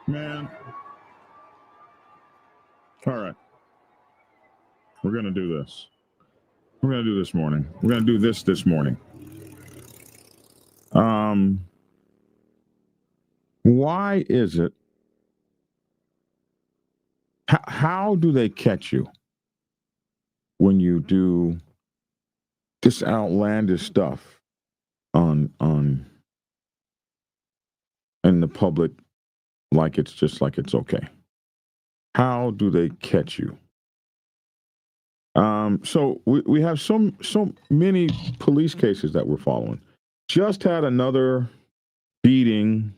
Man. All right. We're going to do this. We're going to do this morning. We're going to do this morning. Why is it? How do they catch you when you do this outlandish stuff on in the public, like it's just like it's okay? How do they catch you? So we have so many police cases that we're following. Just had another beating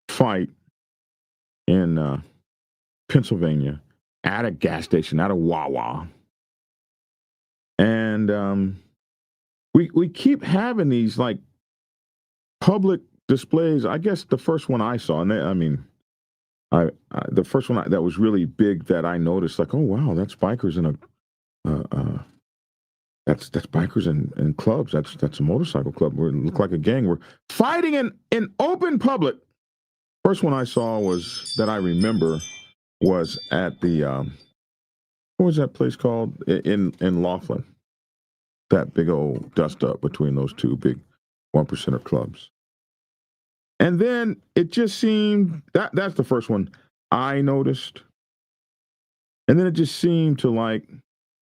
fight in Pennsylvania at a gas station, at a Wawa. And we keep having these like public displays. I guess the first one I saw, and the first one that was really big that I noticed, like, oh wow, that's bikers in that's bikers in clubs. That's a motorcycle club. We look like a gang. We're fighting in open public. First one I saw was that I remember was at the what was that place called in Laughlin? That big old dust up between those two big 1%er clubs. And then it just seemed that's the first one I noticed. And then it just seemed to like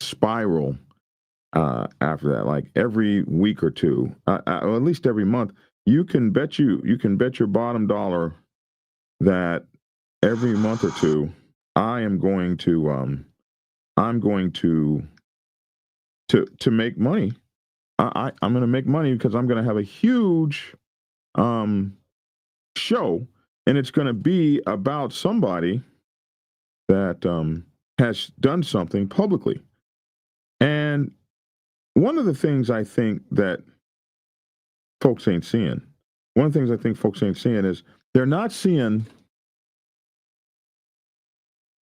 spiral after that. Like every week or two, or at least every month, you can bet your bottom dollar that every month or two, I'm going to make money. I'm going to make money because I'm going to have a huge show, and it's going to be about somebody that has done something publicly. And one of the things I think that folks ain't seeing, is they're not seeing,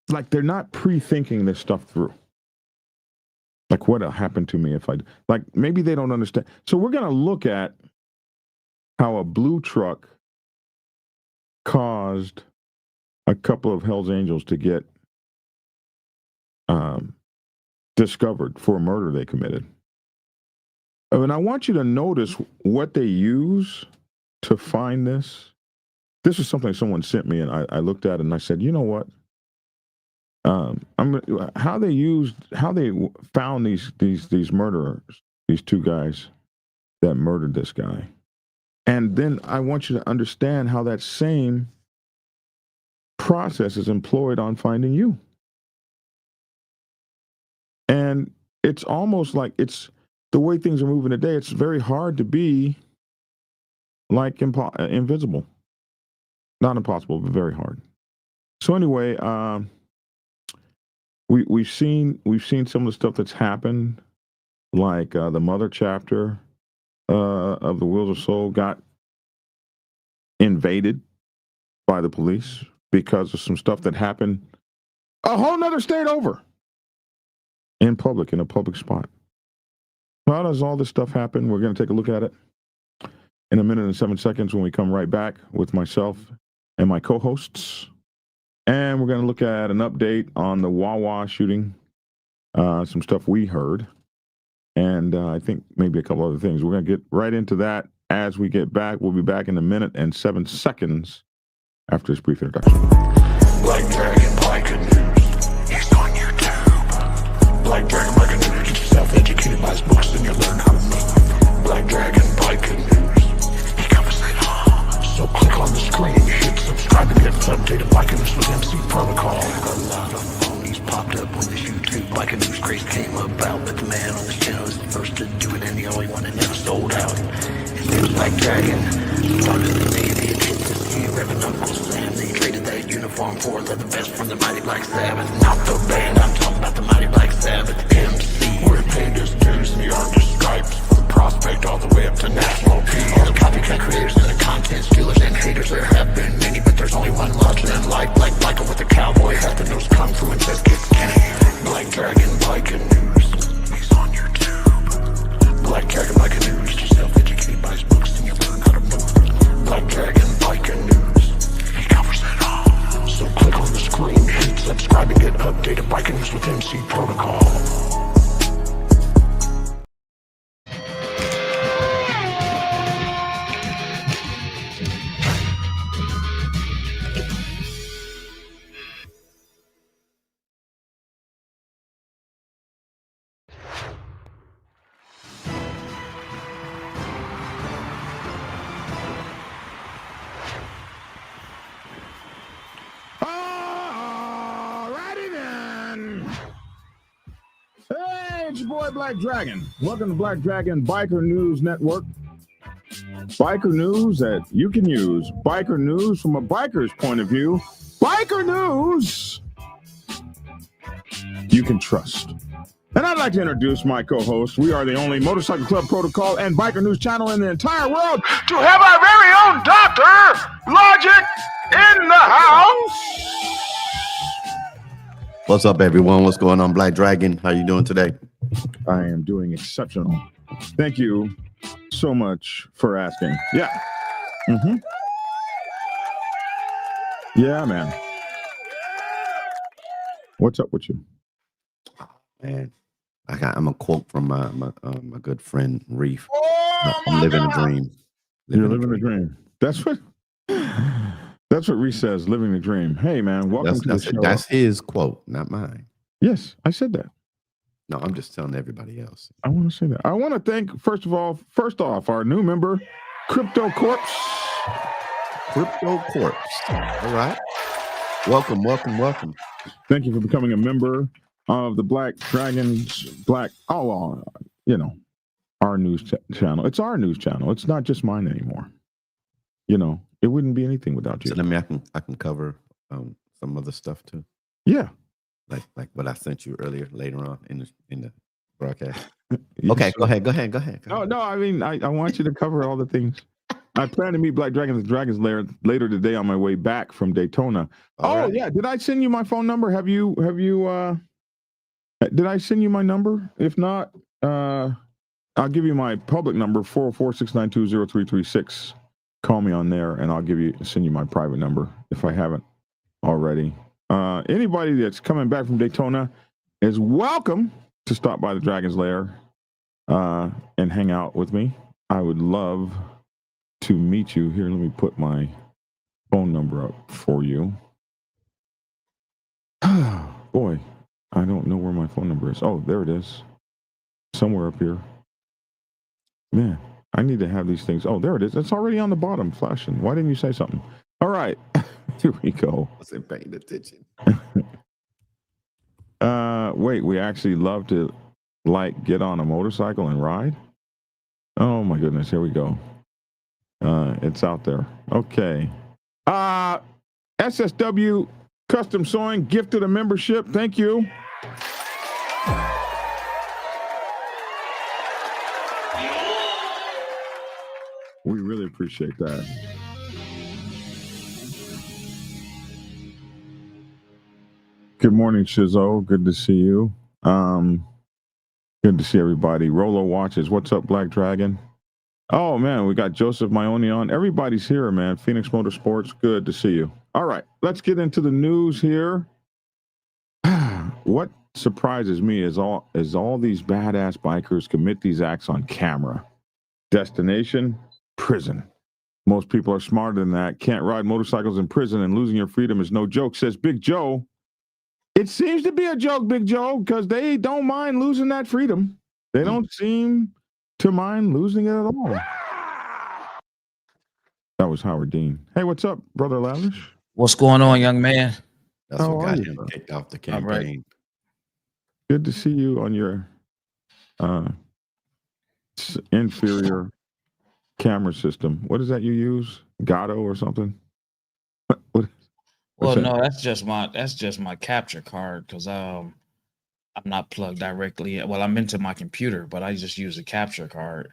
like they're not pre-thinking this stuff through. Like what'll happen to me if like maybe they don't understand. So we're going to look at how a blue truck caused a couple of Hell's Angels to get discovered for a murder they committed. And I want you to notice what they use to find this. This is something someone sent me, and I looked at it and I said, you know what? How they found these murderers, these two guys that murdered this guy. And then I want you to understand how that same process is employed on finding you. And it's almost like it's the way things are moving today. It's very hard to be like invisible. Not impossible, but very hard. So anyway, we've seen some of the stuff that's happened, like the mother chapter of the Wheels of Soul got invaded by the police because of some stuff that happened a whole nother state over in public, in a public spot. How does all this stuff happen? We're going to take a look at it in a minute and 7 seconds when we come right back with myself and my co-hosts. And we're going to look at an update on the Wawa shooting, some stuff we heard, and I think maybe a couple other things. We're going to get right into that as we get back. We'll be back in a minute and 7 seconds after this brief introduction. Black Dragon Biker News. He's on YouTube. Black Dragon Biker News. Get yourself educated by his books and you'll learn how to move. Black Dragon Biker News. He covers it all. So click on the screen. Hit subscribe to get updated Biker News with MC Protocol. A lot of phonies popped up when the YouTube Biker News craze came about, but the man on this channel is the first to do it and the only one that never sold out. His name's Black Dragon. Started the day they had hit the sea, revving Uncle Sam. They traded that uniform for the best from the mighty Black Sabbath. Not the band, I'm talking about the mighty Black Sabbath MC. We're paid his dues in the artist stripes, from prospect all the way up to national peace. All the copycat creators and the content stealers and haters, there have been many, but there's only one larger than life. Like Michael with the cowboy hat that knows kung fu and says kick Kenny. Black Dragon Biker News. He's on YouTube. Black Dragon Biker News. Get yourself educated by his books and you'll learn MC protocol. Hey, it's your boy Black Dragon. Welcome to Black Dragon Biker News Network. Biker news that you can use. Biker news from a biker's point of view. Biker news you can trust. And I'd like to introduce my co-host. We are the only Motorcycle Club Protocol and Biker News channel in the entire world to have our very own Dr. Logic in the house. What's up, everyone? What's going on, Black Dragon? How you doing today? I am doing exceptional. Thank you so much for asking. Yeah. Yeah, man. What's up with you? Man, I'm a quote from my good friend Reef. I'm living a dream. You're living a dream. That's what Reese says, living the dream. Hey, man, welcome to the show. That's his quote, not mine. Yes, I said that. No, I'm just telling everybody else. I want to say that. I want to thank, first off, our new member, Crypto Corpse. Crypto Corpse. All right. Welcome. Thank you for becoming a member of the Black Dragons, our news channel. It's our news channel. It's not just mine anymore. It wouldn't be anything without you. So I can cover some other stuff too. Yeah. Like what I sent you later on in the broadcast. Okay, go ahead. No, I mean, I want you to cover all the things. I plan to meet Black Dragon at the Dragon's Lair later today on my way back from Daytona. Right. Yeah. Did I send you my phone number? Have you did I send you my number? If not, I'll give you my public number, 404-692-0336. Call me on there and I'll send you my private number if I haven't already. Anybody that's coming back from Daytona is welcome to stop by the Dragon's Lair and hang out with me. I would love to meet you. Here, let me put my phone number up for you. Boy, I don't know where my phone number is. Oh, there it is. Somewhere up here. Man, I need to have these things. Oh, there it is. It's already on the bottom flashing. Why didn't you say something? All right. Here we go. I wasn't paying attention. Wait, we actually love to get on a motorcycle and ride? Oh my goodness, here we go. It's out there. Okay. SSW Custom Sewing gifted a membership. Thank you. We really appreciate that. Good morning, Shizzo. Good to see you. Good to see everybody. Rolo watches. What's up, Black Dragon? Oh, man, we got Joseph Maione on. Everybody's here, man. Phoenix Motorsports. Good to see you. All right, let's get into the news here. What surprises me is all these badass bikers commit these acts on camera. Destination, prison. Most people are smarter than that. Can't ride motorcycles in prison, and losing your freedom is no joke, says Big Joe. It seems to be a joke, Big Joe, because they don't mind losing that freedom. They don't seem to mind losing it at all. That was Howard Dean. Hey, what's up, Brother Lavish? What's going on, young man? That's what got him kicked off the campaign. Right. Good to see you on your inferior camera system. What is that you use? Gato or something? Well, no, that's just my capture card because I'm not plugged directly. Well, I'm into my computer, but I just use a capture card,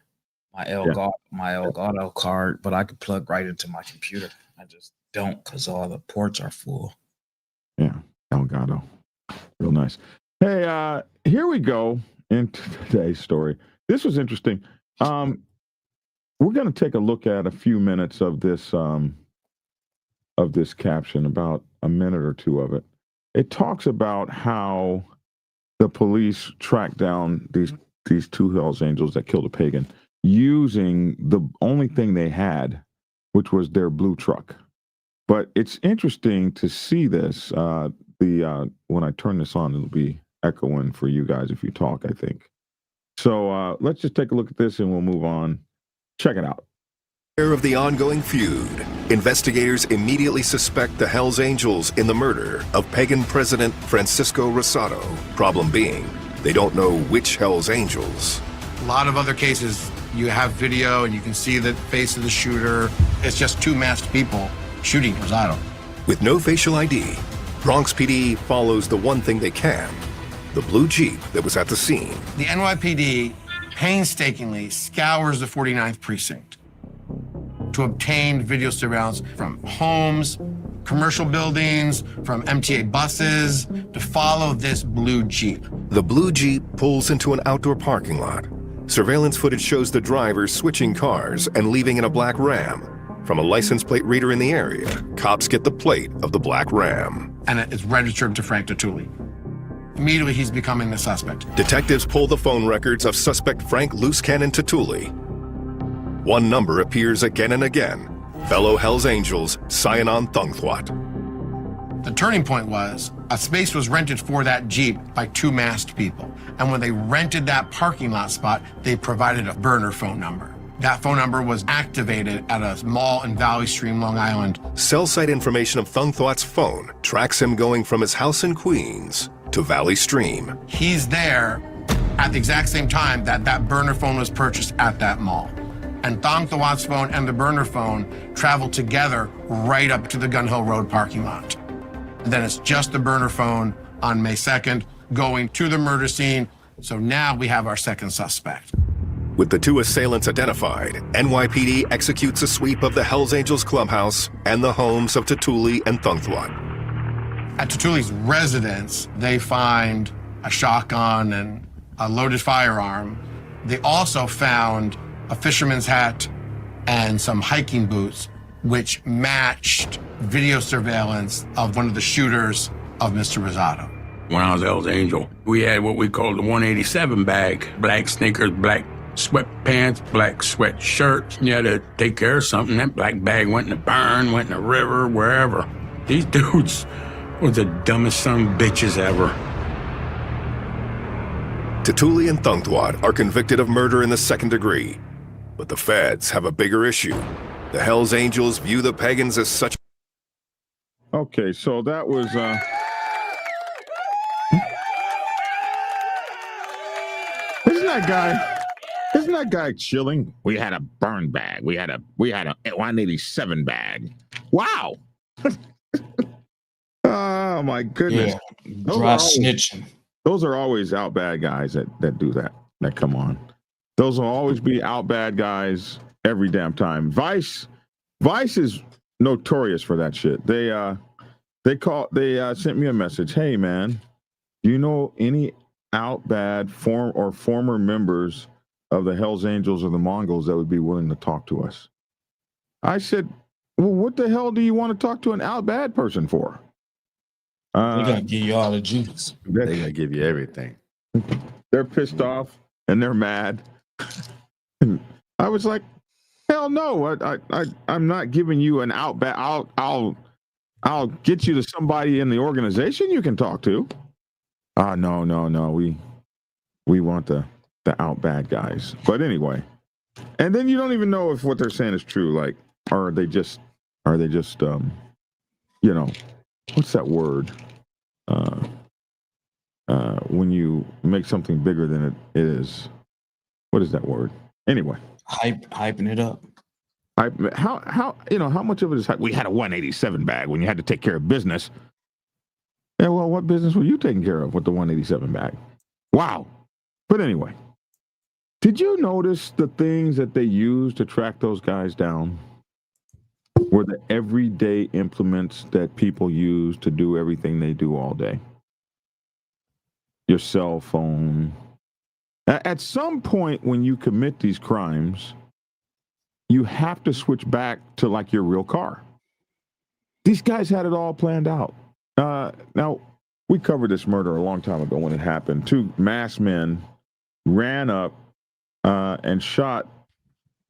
my Elgato card, but I could plug right into my computer. I just don't because all the ports are full. Yeah, Elgato, real nice. Hey, here we go into today's story. This was interesting. We're going to take a look at a few minutes of this caption, about a minute or two of it. It talks about how the police tracked down these two Hells Angels that killed a pagan using the only thing they had, which was their blue truck. But it's interesting to see this. When I turn this on, it'll be echoing for you guys if you talk, I think. So let's just take a look at this and we'll move on. Check it out. Of the ongoing feud, investigators immediately suspect the Hells Angels in the murder of Pagan President Francisco Rosado. Problem being, they don't know which Hells Angels. A lot of other cases, you have video and you can see the face of the shooter. It's just two masked people shooting Rosado. With no facial ID, Bronx PD follows the one thing they can, the blue Jeep that was at the scene. The NYPD painstakingly scours the 49th precinct to obtain video surveillance from homes, commercial buildings, from MTA buses, to follow this blue Jeep. The blue Jeep pulls into an outdoor parking lot. Surveillance footage shows the driver switching cars and leaving in a black Ram. From a license plate reader in the area, cops get the plate of the black Ram. And it's registered to Frank Tatuli. Immediately, he's becoming the suspect. Detectives pull the phone records of suspect Frank Loose Cannon Tatuli. One number appears again and again. Fellow Hells Angels, Sionon Thungthwat. The turning point was a space was rented for that Jeep by two masked people. And when they rented that parking lot spot, they provided a burner phone number. That phone number was activated at a mall in Valley Stream, Long Island. Cell site information of Thungthwat's phone tracks him going from his house in Queens to Valley Stream. He's there at the exact same time that that burner phone was purchased at that mall. And Thungthwat's phone and the burner phone travel together right up to the Gun Hill Road parking lot. And then it's just the burner phone on May 2nd going to the murder scene. So now we have our second suspect. With the two assailants identified, NYPD executes a sweep of the Hells Angels clubhouse and the homes of Tatuli and Thungthwat. At Tatuli's residence, they find a shotgun and a loaded firearm. They also found a fisherman's hat and some hiking boots, which matched video surveillance of one of the shooters of Mr. Rosado. When I was Hells Angel, we had what we called the 187 bag. Black sneakers, black sweatpants, black sweatshirt. You had to take care of something. That black bag went in the barn, went in the river, wherever. These dudes were the dumbest son of bitches ever. Tatuli and Thungthwat are convicted of murder in the second degree. But the feds have a bigger issue. The Hells Angels view the Pagans as such. Okay, so that was Isn't that guy chilling? We had a burn bag. We had a 187 bag. Wow. Oh my goodness. Yeah, dry snitching. Those are always out bad guys that do that come on. Those will always be out bad guys every damn time. Vice is notorious for that shit. They sent me a message. Hey man, do you know any out bad former members of the Hells Angels or the Mongols that would be willing to talk to us? I said, well, what the hell do you want to talk to an out bad person for? They gotta give you all the juice. They gotta give you everything. They're pissed off and they're mad. I was like, hell no! I'm not giving you an out bad. I'll get you to somebody in the organization you can talk to. No. We want the out bad guys. But anyway, and then you don't even know if what they're saying is true. Like, are they just what's that word? When you make something bigger than it is, what is that word? Anyway, hyping it up. How much of it is hype? We had a 187 bag when you had to take care of business. Yeah, well, what business were you taking care of with the 187 bag? Wow. But anyway, did you notice the things that they use to track those guys down were the everyday implements that people use to do everything they do all day? Your cell phone. At some point when you commit these crimes, you have to switch back to like your real car. These guys had it all planned out. Now, we covered this murder a long time ago when it happened. 2 masked men ran up and shot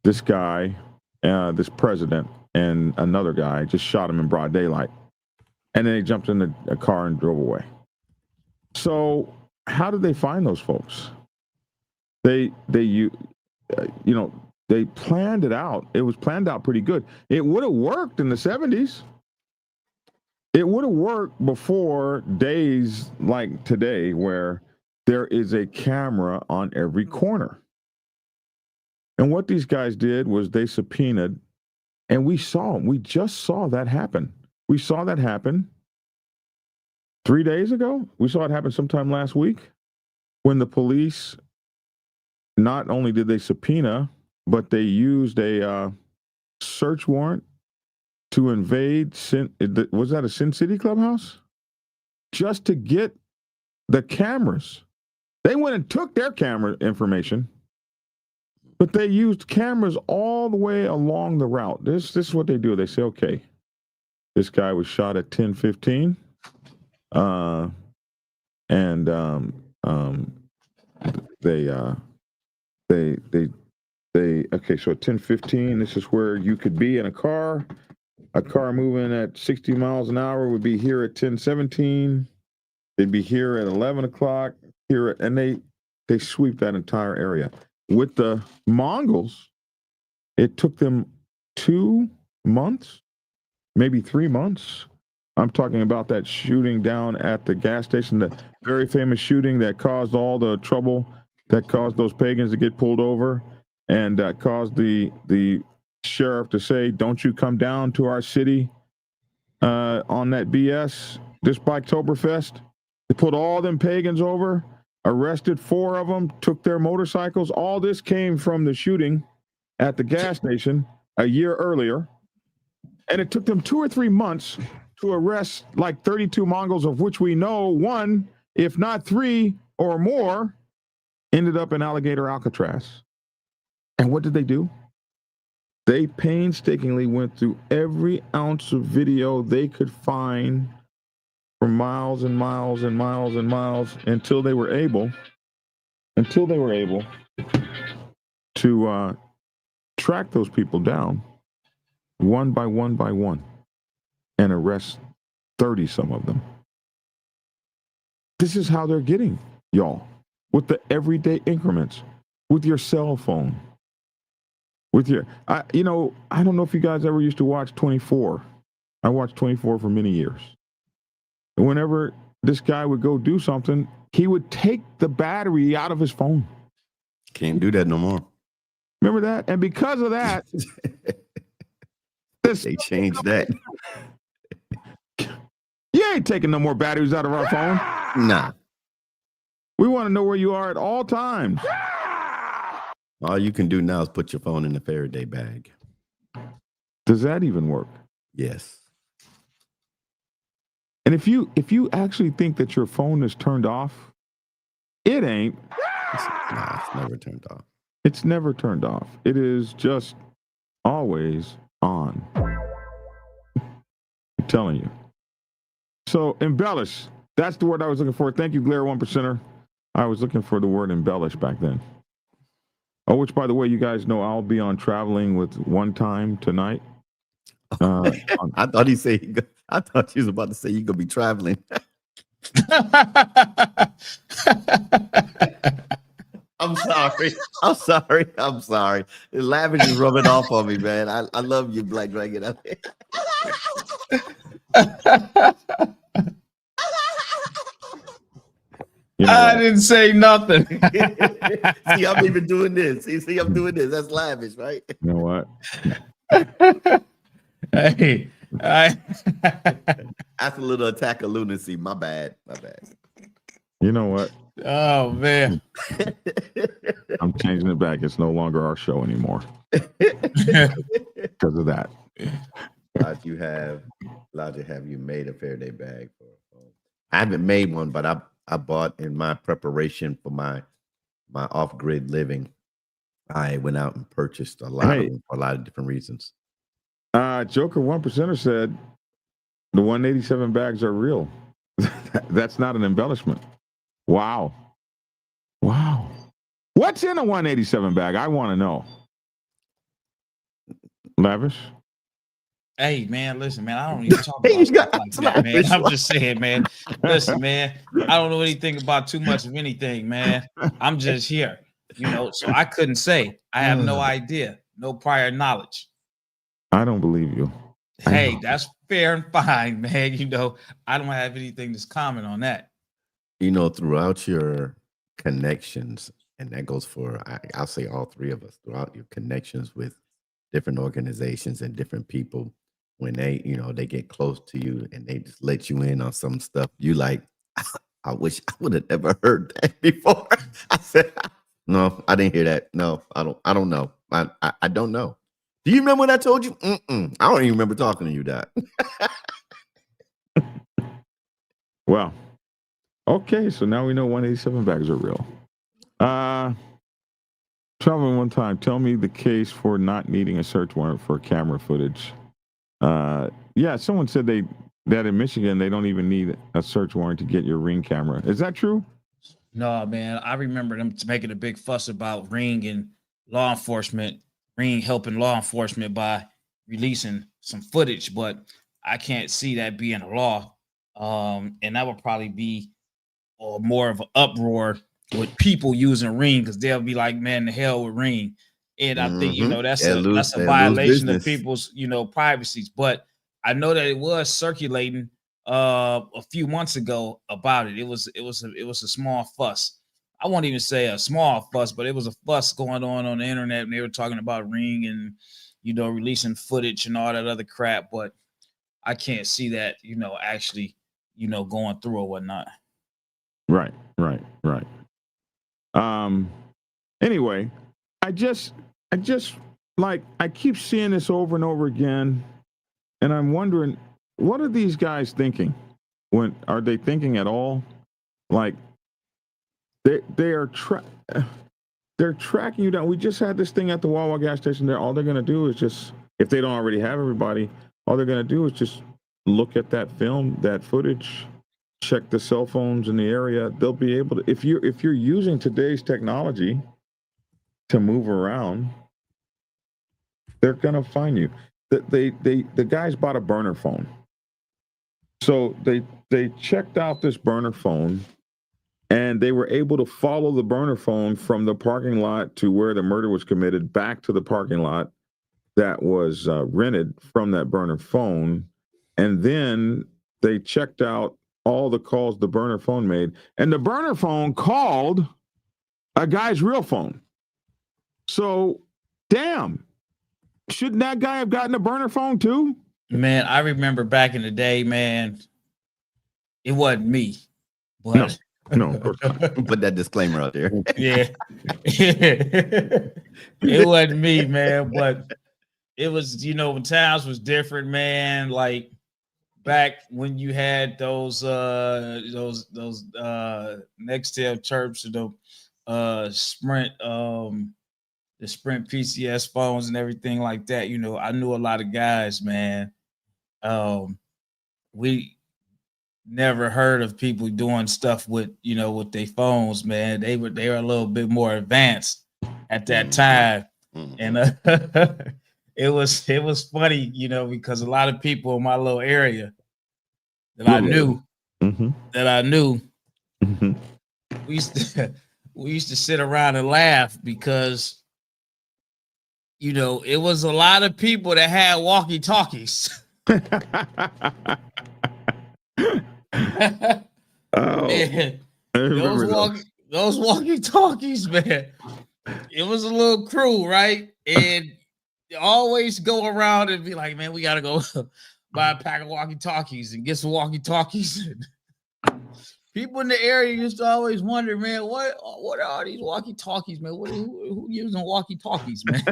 this guy, this president, and another guy, just shot him in broad daylight. And then they jumped in a car and drove away. So how did they find those folks? They planned it out. It was planned out pretty good. It would have worked in the 70s. It would have worked before days like today where there is a camera on every corner. And what these guys did was they subpoenaed, and we saw them. We just saw that happen. We saw that happen 3 days ago. We saw it happen sometime last week when the police, not only did they subpoena, but they used a search warrant to invade, was that a Sin City clubhouse? Just to get the cameras. They went and took their camera information, but they used cameras all the way along the route. This is what they do. They say, okay, this guy was shot at 10:15, okay, so at 10:15, this is where you could be in a car. A car moving at 60 miles an hour would be here at 10:17. They'd be here at 11 o'clock. And they sweep that entire area. With the Mongols, it took them 2 months, maybe 3 months. I'm talking about that shooting down at the gas station, the very famous shooting that caused all the trouble, that caused those pagans to get pulled over, and that caused the sheriff to say, don't you come down to our city on that BS, this Biketoberfest. They put all them pagans over, arrested 4 of them, took their motorcycles. All this came from the shooting at the gas station a year earlier. And it took them 2 or 3 months to arrest like 32 Mongols, of which we know 1, if not 3 or more, ended up in Alligator Alcatraz. And what did they do? They painstakingly went through every ounce of video they could find for miles and miles and miles and miles until they were able to track those people down one by one and arrest 30 some of them. This is how they're getting y'all, with the everyday increments, with your cell phone, with your, I don't know if you guys ever used to watch 24. I watched 24 for many years. And whenever this guy would go do something, he would take the battery out of his phone. Can't do that no more. Remember that? And because of that, they changed that. You ain't taking no more batteries out of our phone. Nah. We want to know where you are at all times. All you can do now is put your phone in a Faraday bag. Does that even work? Yes. And if you actually think that your phone is turned off, it ain't. Nah, it's never turned off. It's never turned off. It is just always on. I'm telling you. So embellish. That's the word I was looking for. Thank you, Blair 1%er. I was looking for the word embellish back then. Oh, which, by the way, you guys know I'll be on Traveling with One Time tonight. I thought he was about to say you're gonna be traveling. I'm sorry. Lavish is rubbing off on me, man. I love you, Black Dragon. I didn't say nothing. See, I'm even doing this. See, I'm doing this. That's lavish, right? You know what? Hey, that's a little attack of lunacy. My bad. You know what? Oh man, I'm changing it back. It's no longer our show anymore because of that. Elijah, have you made a Faraday bag? I haven't made one, but I bought in my preparation for my off-grid living. I went out and purchased a lot of them for a lot of different reasons. Joker 1%er said the 187 bags are real. That's not an embellishment. Wow. Wow. What's in a 187 bag? I want to know. Lavish? Hey man, listen, man. I don't even talk about stuff like that, man. I'm just saying, man. Listen, man. I don't know anything about too much of anything, man. I'm just here, so I couldn't say. I have no idea, no prior knowledge. I don't believe you. Hey, that's fair and fine, man. I don't have anything to comment on that. Throughout your connections, and that goes for, I'll say all three of us, throughout your connections with different organizations and different people, when they get close to you and they just let you in on some stuff, you like, I wish I would have never heard that before. I said, no, I didn't hear that. No, I don't know. I don't know. Do you remember when I told you? I don't even remember talking to you, Doc. Well, okay, so now we know 187 bags are real. Traveling one time, tell me the case for not needing a search warrant for camera footage. Yeah, someone said that in Michigan, they don't even need a search warrant to get your Ring camera. Is that true? No, man. I remember them making a big fuss about Ring and law enforcement, Ring helping law enforcement by releasing some footage, but I can't see that being a law. And that would probably be more of an uproar with people using Ring, because they'll be like, man, the hell with Ring. And I think, that's a violation of people's, privacies. But I know that it was circulating a few months ago about it. It was a small fuss. I won't even say a small fuss, but it was a fuss going on the internet, and they were talking about Ring and, releasing footage and all that other crap. But I can't see that, actually, going through or whatnot. Right. Anyway, I just like, I keep seeing this over and over again, and I'm wondering, what are these guys thinking? Are they thinking at all? Like, they're tracking you down. We just had this thing at the Wawa gas station there. All they're going to do is just, if they don't already have everybody, all they're going to do is just look at that film, that footage, check the cell phones in the area. They'll be able to, if you're using today's technology to move around, they're going to find you. The guys bought a burner phone. So they checked out this burner phone, and they were able to follow the burner phone from the parking lot to where the murder was committed, back to the parking lot that was rented from that burner phone. And then they checked out all the calls the burner phone made, and the burner phone called a guy's real phone. So, damn, shouldn't that guy have gotten a burner phone too? Man, I remember back in the day, man, it wasn't me. But No, of course not. Put that disclaimer out there. Yeah. It wasn't me, man, but it was, when times was different, man. Like back when you had those Nextel chirps, or the Sprint PCS phones and everything like that. I knew a lot of guys, man. We never heard of people doing stuff with their phones, man. They were a little bit more advanced at that time. And it was funny, because a lot of people in my little area that I knew, we used to sit around and laugh, because it was a lot of people that had walkie-talkies. Man, those walkie-talkies, man. It was a little crew, right? And they always go around and be like, man, we gotta go buy a pack of walkie-talkies and get some walkie-talkies. People in the area used to always wonder, man, what are all these walkie-talkies, man? Who using walkie-talkies, man?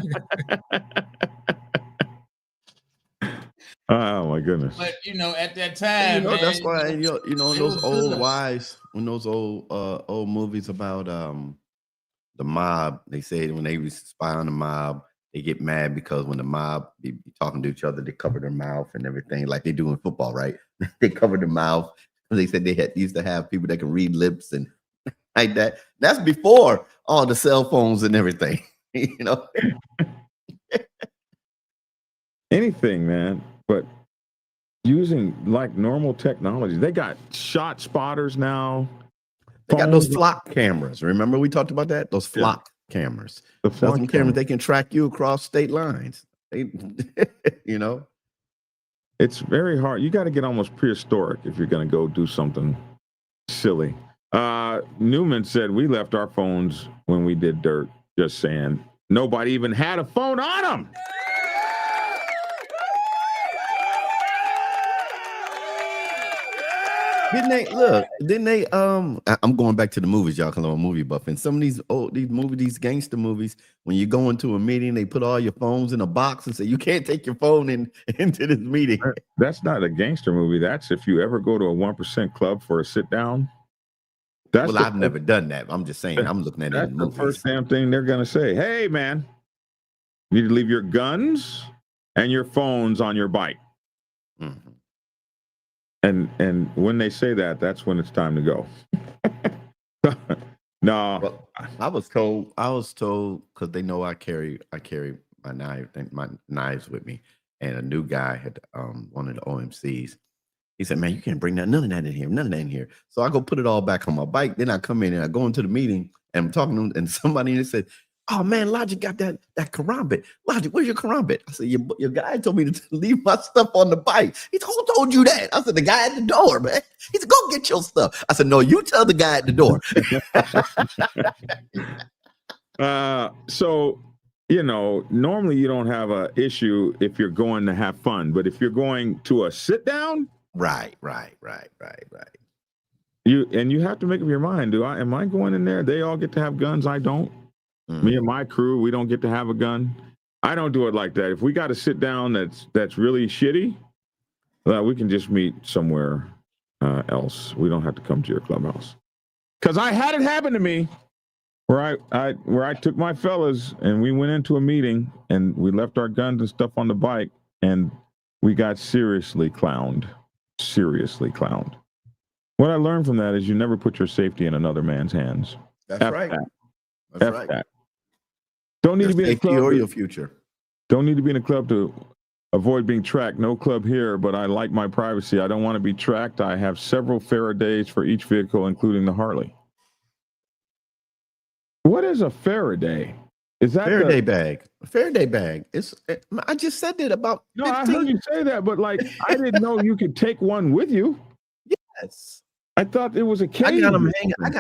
Oh my goodness! But at that time, man, that's why those old wives, when those old movies about the mob, they say when they spy on the mob, they get mad because when the mob be talking to each other, they cover their mouth and everything, like they do in football, right? They cover their mouth They said they used to have people that can read lips and like that. That's before all the cell phones and everything. You know, anything, man. But using like normal technology, they got shot spotters now. they got those flock cameras. Remember we talked about that? Those flock cameras. The Those flock cameras, camera. they can track you across state lines. They, you know, It's very hard. You got to get almost prehistoric if you're going to go do something silly. Newman said we left our phones when we did dirt. Just saying, nobody even had a phone on them. Didn't they I'm going back to the movies, y'all, because I'm a movie buff. And some of these gangster movies, when you go into a meeting, they put all your phones in a box and say you can't take your phone into this meeting. That's not a gangster movie. That's if you ever go to a 1% club for a sit down. Well, I've never done that. I'm just saying, I'm looking at it in the movies. first damn thing they're gonna say. Hey, man, you need to leave your guns and your phones on your bike. Mhm. And when they say that, that's when it's time to go. No, Well, I was told because they know I carry my knives with me, and a new guy had one of the OMCs. He said, "Man, you can't bring none of that in here. So I go put it all back on my bike. Then I come in and I go into the meeting and I'm talking to him, and somebody said, "Oh man, Logic got that karambit. Logic, where's your karambit?" I said, "Your guy told me to leave my stuff on the bike." He said, "Who told you that?" I said, "The guy at the door, man." He said, "Go get your stuff." I said, "No, you tell the guy at the door." So, normally you don't have an issue if you're going to have fun, but if you're going to a sit down, Right. you have to make up your mind. Am I going in there? They all get to have guns. I don't. Me and my crew, we don't get to have a gun. I don't do it like that. If we got to sit down, that's really shitty. We can just meet somewhere else. We don't have to come to your clubhouse. Because I had it happen to me. Where I took my fellas and we went into a meeting and we left our guns and stuff on the bike and we got seriously clowned. What I learned from that is you never put your safety in another man's hands. That's right. That's right. That. Don't need to be in a club or your future. Don't need to be in a club to avoid being tracked. No club here, but I like my privacy. I don't want to be tracked. I have several Faradays for each vehicle, including the Harley. What is a Faraday? Is that Faraday bag? A Faraday bag. I just said that about. No, 15. I heard you say that, but like I didn't know you could take one with you. Yes. I thought it was a case. I got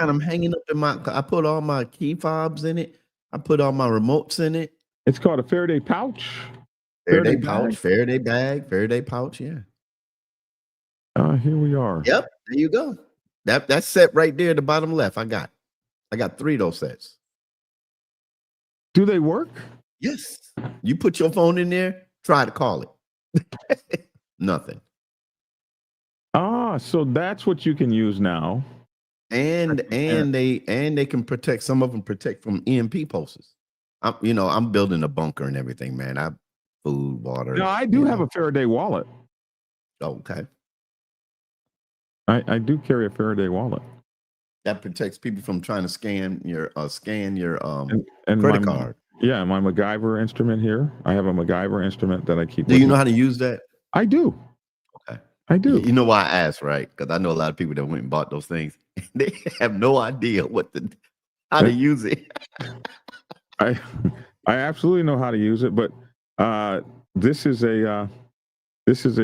them hanging up in my. I put all my key fobs in it. I put all my remotes in it. It's called a Faraday pouch. Faraday pouch. Faraday bag. Faraday pouch. Yeah. Here we are. Yep. There you go. That's set right there at the bottom left. I got 3 of those sets. Do they work? Yes. You put your phone in there, try to call it. Nothing. So that's what you can use now. And they can protect, some of them protect from EMP pulses. I'm building a bunker and everything, man. I food, water. No, I do have a Faraday wallet. Okay. I do carry a Faraday wallet. That protects people from trying to scan your and credit card. Yeah, my MacGyver instrument here. I have a MacGyver instrument that I keep. Do you know how to use that? I do. Okay. I do. You know why I asked, right? Because I know a lot of people that went and bought those things. They have no idea how to use it. I absolutely know how to use it, but this is a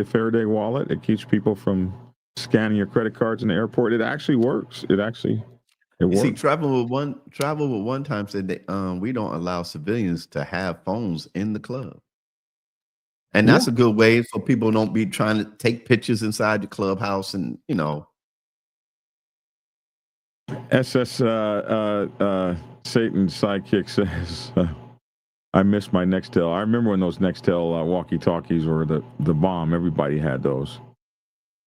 Faraday wallet. It keeps people from scanning your credit cards in the airport. It actually works. It works. See, travel with one time said that we don't allow civilians to have phones in the club. And that's a good way for people don't be trying to take pictures inside the clubhouse and, SS Satan Sidekick says, I miss my Nextel. I remember when those Nextel walkie-talkies were the bomb. Everybody had those.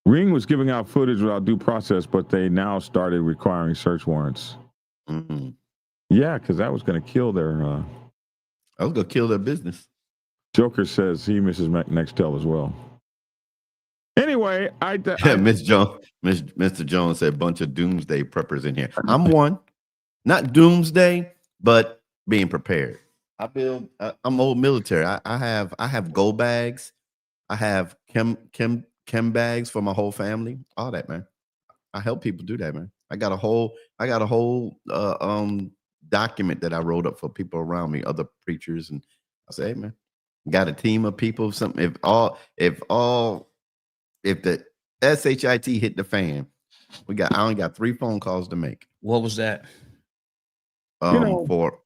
Ring was giving out footage without due process, but they now started requiring search warrants. Mm-hmm. Yeah, because that was going to kill their... I was going to kill their business. Joker says he misses Nextel as well. Anyway. anyway, Mr. Jones said bunch of doomsday preppers in here. I'm one, not doomsday, but being prepared. I'm old military. I have go bags. I have chem bags for my whole family. All that, man. I help people do that, man. I got a whole document that I wrote up for people around me, other preachers, and I say, hey, man, got a team of people. Something if the SHIT hit the fan, I only got 3 phone calls to make. What was that? For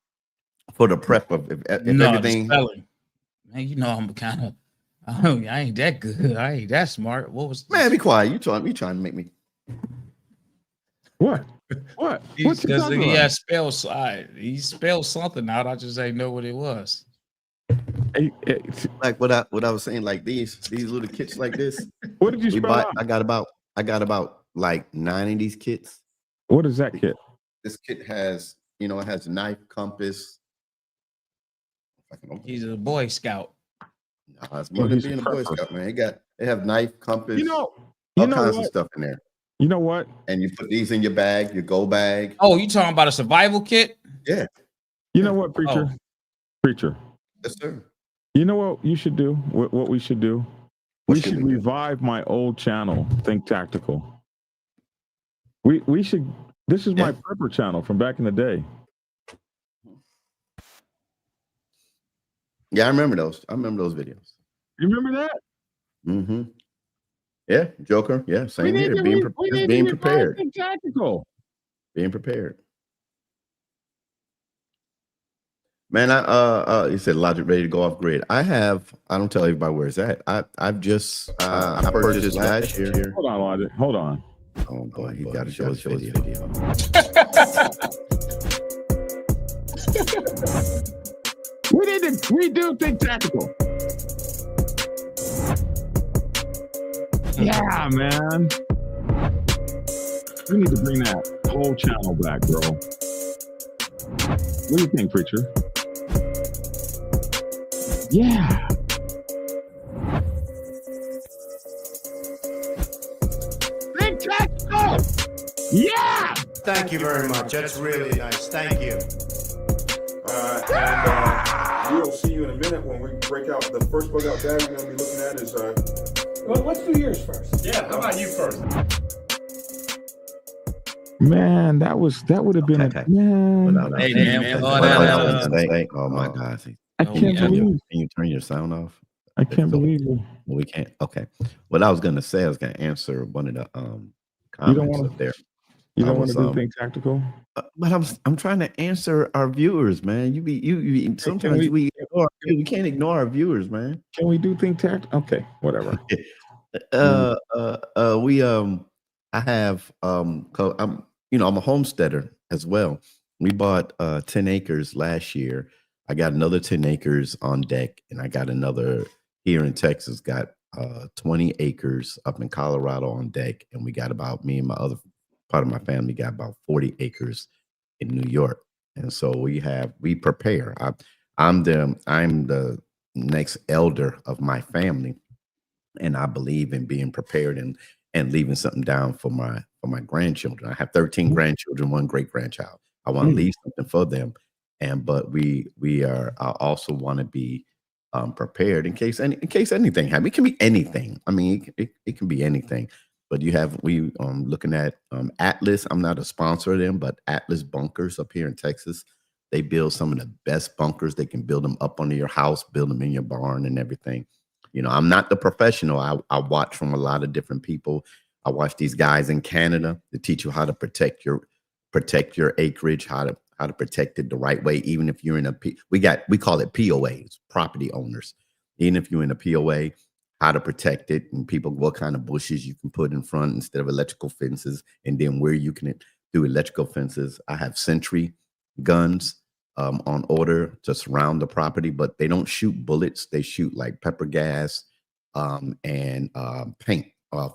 the prep of if everything. Man, you know I'm kind of. I ain't that good. I ain't that smart. What was? Man, be quiet. You trying to make me. What? What? What's Because he had spells. He spelled something out. I just ain't know what it was. Like what I was saying, like these little kits like this. What did you spell out? I got about like 9 of these kits. What is that kit? This kit has, it has a knife, compass. He's a Boy Scout. No, it's more than being a Boy Scout, man. They have knife, compass, all kinds of stuff in there. You know what? And you put these in your bag, your go bag. Oh, you talking about a survival kit? Yeah. You know what, preacher? Oh. Preacher. Yes, sir. You know what you should do? What we should do? We should revive my old channel, Think Tactical. We should. This is my prepper channel from back in the day. Yeah, I remember those. videos. You remember that? Mm-hmm. Yeah, Joker. Yeah, same here. Being prepared. Think Tactical. Being prepared. Man, you said Logic ready to go off grid. I don't tell everybody where it's at. I've just I purchased last year. Hold on, Logic. Hold on. Oh boy, he got to show his video. We need to redo Think Tactical. Yeah, man. We need to bring that whole channel back, bro. What do you think, preacher? Yeah. Think Tactical. Yeah. Thank you very much. That's really nice. Thank you. We'll see you in a minute when we break out the first bug out bag we're going to be looking at is Well, let's do yours first. Yeah, how about you first? man, that would have been a man. Hey, man. Oh my gosh. I can't believe. Can you turn your sound off? I can't believe it. We can't. Okay. What I was gonna say, I was gonna answer one of the comments up there. You don't want to do Think Tactical? But I'm trying to answer our viewers, man. You sometimes we can't ignore our viewers, man. Can we do Think Tactical? Okay, whatever. I have I'm a homesteader as well. We bought 10 acres last year. I got another 10 acres on deck, and I got another here in Texas, got 20 acres up in Colorado on deck, and we got about, me and my other part of my family got about 40 acres in New York. And so we prepare. I'm the next elder of my family, and I believe in being prepared and leaving something down for my grandchildren. I have 13 grandchildren, 1 great grandchild. I want to leave something for them, but I also want to be prepared in case anything happens. It can be anything. I mean, it can be anything. But we looking at Atlas. I'm not a sponsor of them, but Atlas Bunkers up here in Texas. They build some of the best bunkers. They can build them up under your house, build them in your barn and everything. I'm not the professional. I watch from a lot of different people. I watch these guys in Canada to teach you how to protect your acreage, how to protect it the right way. Even if you're in we call it POAs, property owners. Even if you're in a POA, how to protect it, and what kind of bushes you can put in front instead of electrical fences, and then where you can do electrical fences. I have sentry guns on order to surround the property, but they don't shoot bullets. They shoot like pepper gas and paint,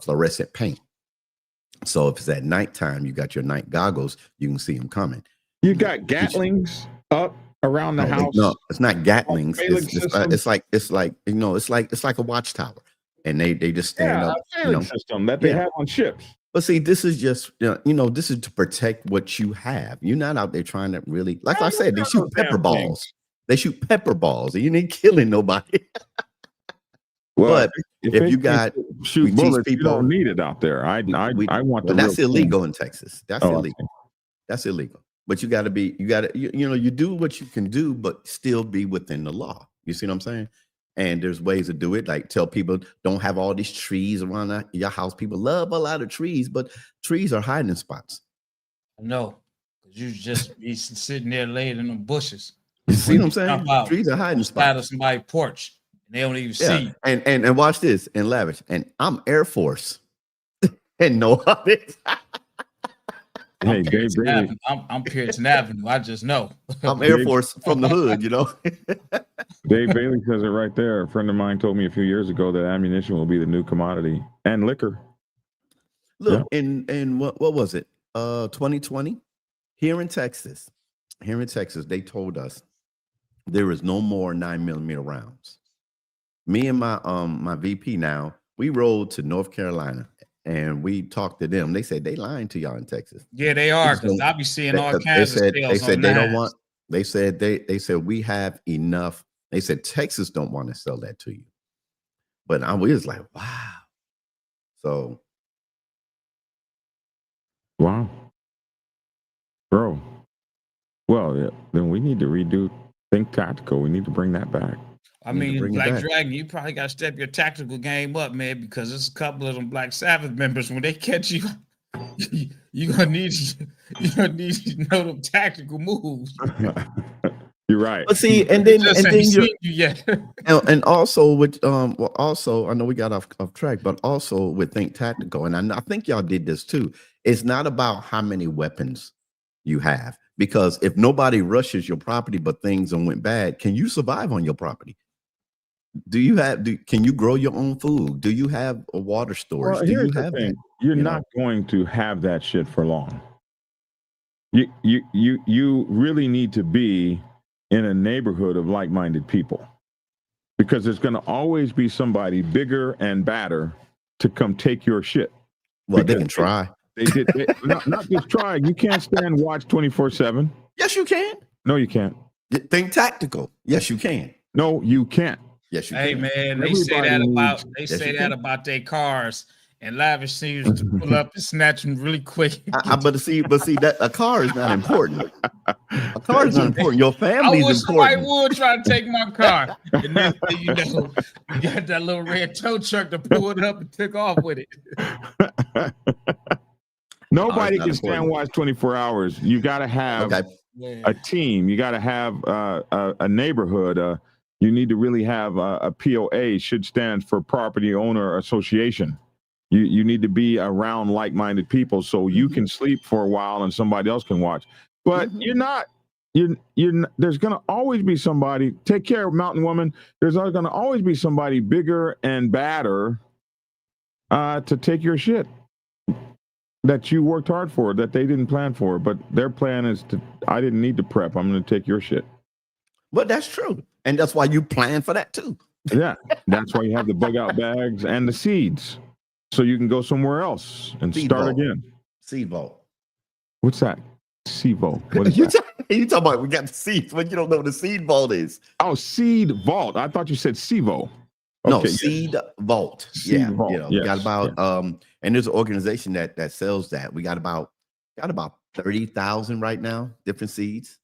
fluorescent paint. So if it's at nighttime, you got your night goggles, you can see them coming. You got Gatlings up around the house? No, it's not Gatlings. It's like a watchtower. and they just stand Yeah, up. a sailing system that they have on ships. But see, this is just this is to protect what you have. You're not out there trying to really, like I said, they shoot pepper balls. They shoot pepper balls, and you ain't killing nobody. Well, but if you got shoot bullets, you don't need it out there. I want that's illegal in Texas. That's illegal. Okay. That's illegal. But you got to you do what you can do, but still be within the law. You see what I'm saying? And there's ways to do it. Like tell people don't have all these trees around your house. People love a lot of trees, but trees are hiding spots. No, because you just be sitting there laying in the bushes. You see what I'm saying? Trees are hiding spots. Out of somebody's porch. And they don't even see. And watch this and lavish. And I'm Air Force. And know how this. Hey, Dave Bailey. I'm Puritan Avenue. I just know. I'm Air Force from the hood, Dave Bailey says it right there. A friend of mine told me a few years ago that ammunition will be the new commodity and liquor. Look, in what was it? 2020 here in Texas. They told us there is no more 9mm rounds. Me and my VP now, we rode to North Carolina and we talked to them. They said they lying to y'all in Texas. Yeah, they are, because I be seeing all kinds of sales. They said they don't want. They said they said we have enough. They said Texas don't want to sell that to you. But we was like, wow. So, wow, bro. Well, yeah, then we need to redo Think Tactical. We need to bring that back. I mean, Black Dragon, you probably got to step your tactical game up, man, because there's a couple of them Black Sabbath members. When they catch you, you're gonna need to know them tactical moves. You're right. But see, and then and also with also I know we got off track, but also with Think Tactical, and I think y'all did this too. It's not about how many weapons you have, because if nobody rushes your property but things went bad, can you survive on your property? Can you grow your own food? Do you have a water storage? Well, here's the thing. You're not going to have that shit for long. You really need to be in a neighborhood of like-minded people, because there's going to always be somebody bigger and badder to come take your shit. Well, they can try. They not just try. You can't stand and watch 24/7. Yes, you can. No, you can't. Think Tactical. Yes, you can. No, you can't. Yes, you can. Hey, man, they say that about their cars, and Lavish seems to pull up and snatch them really quick. But see that a car is not important. A car is not important. Your family is important. I would try to take my car, and then you got that little red tow truck to pull it up and took off with it. Nobody can stand watch 24 hours. You got to have a team. You got to have a neighborhood. You need to really have a POA, should stand for Property Owner Association. You need to be around like-minded people so you can sleep for a while and somebody else can watch. But you're not. There's going to always be somebody. Take care of Mountain Woman. There's going to always be somebody bigger and badder to take your shit that you worked hard for, that they didn't plan for. But their plan is I didn't need to prep. I'm going to take your shit. But that's true. And that's why you plan for that too. Yeah. That's why you have the bug out bags and the seeds. So you can go somewhere else and start again. Seed vault. What's that? Seed vault. What is you talking about we got the seeds, but you don't know what the seed vault is. Oh, seed vault. I thought you said SIVO. No, seed vault. Seed vault. We got about and there's an organization that sells that. We got about 30,000 right now, different seeds,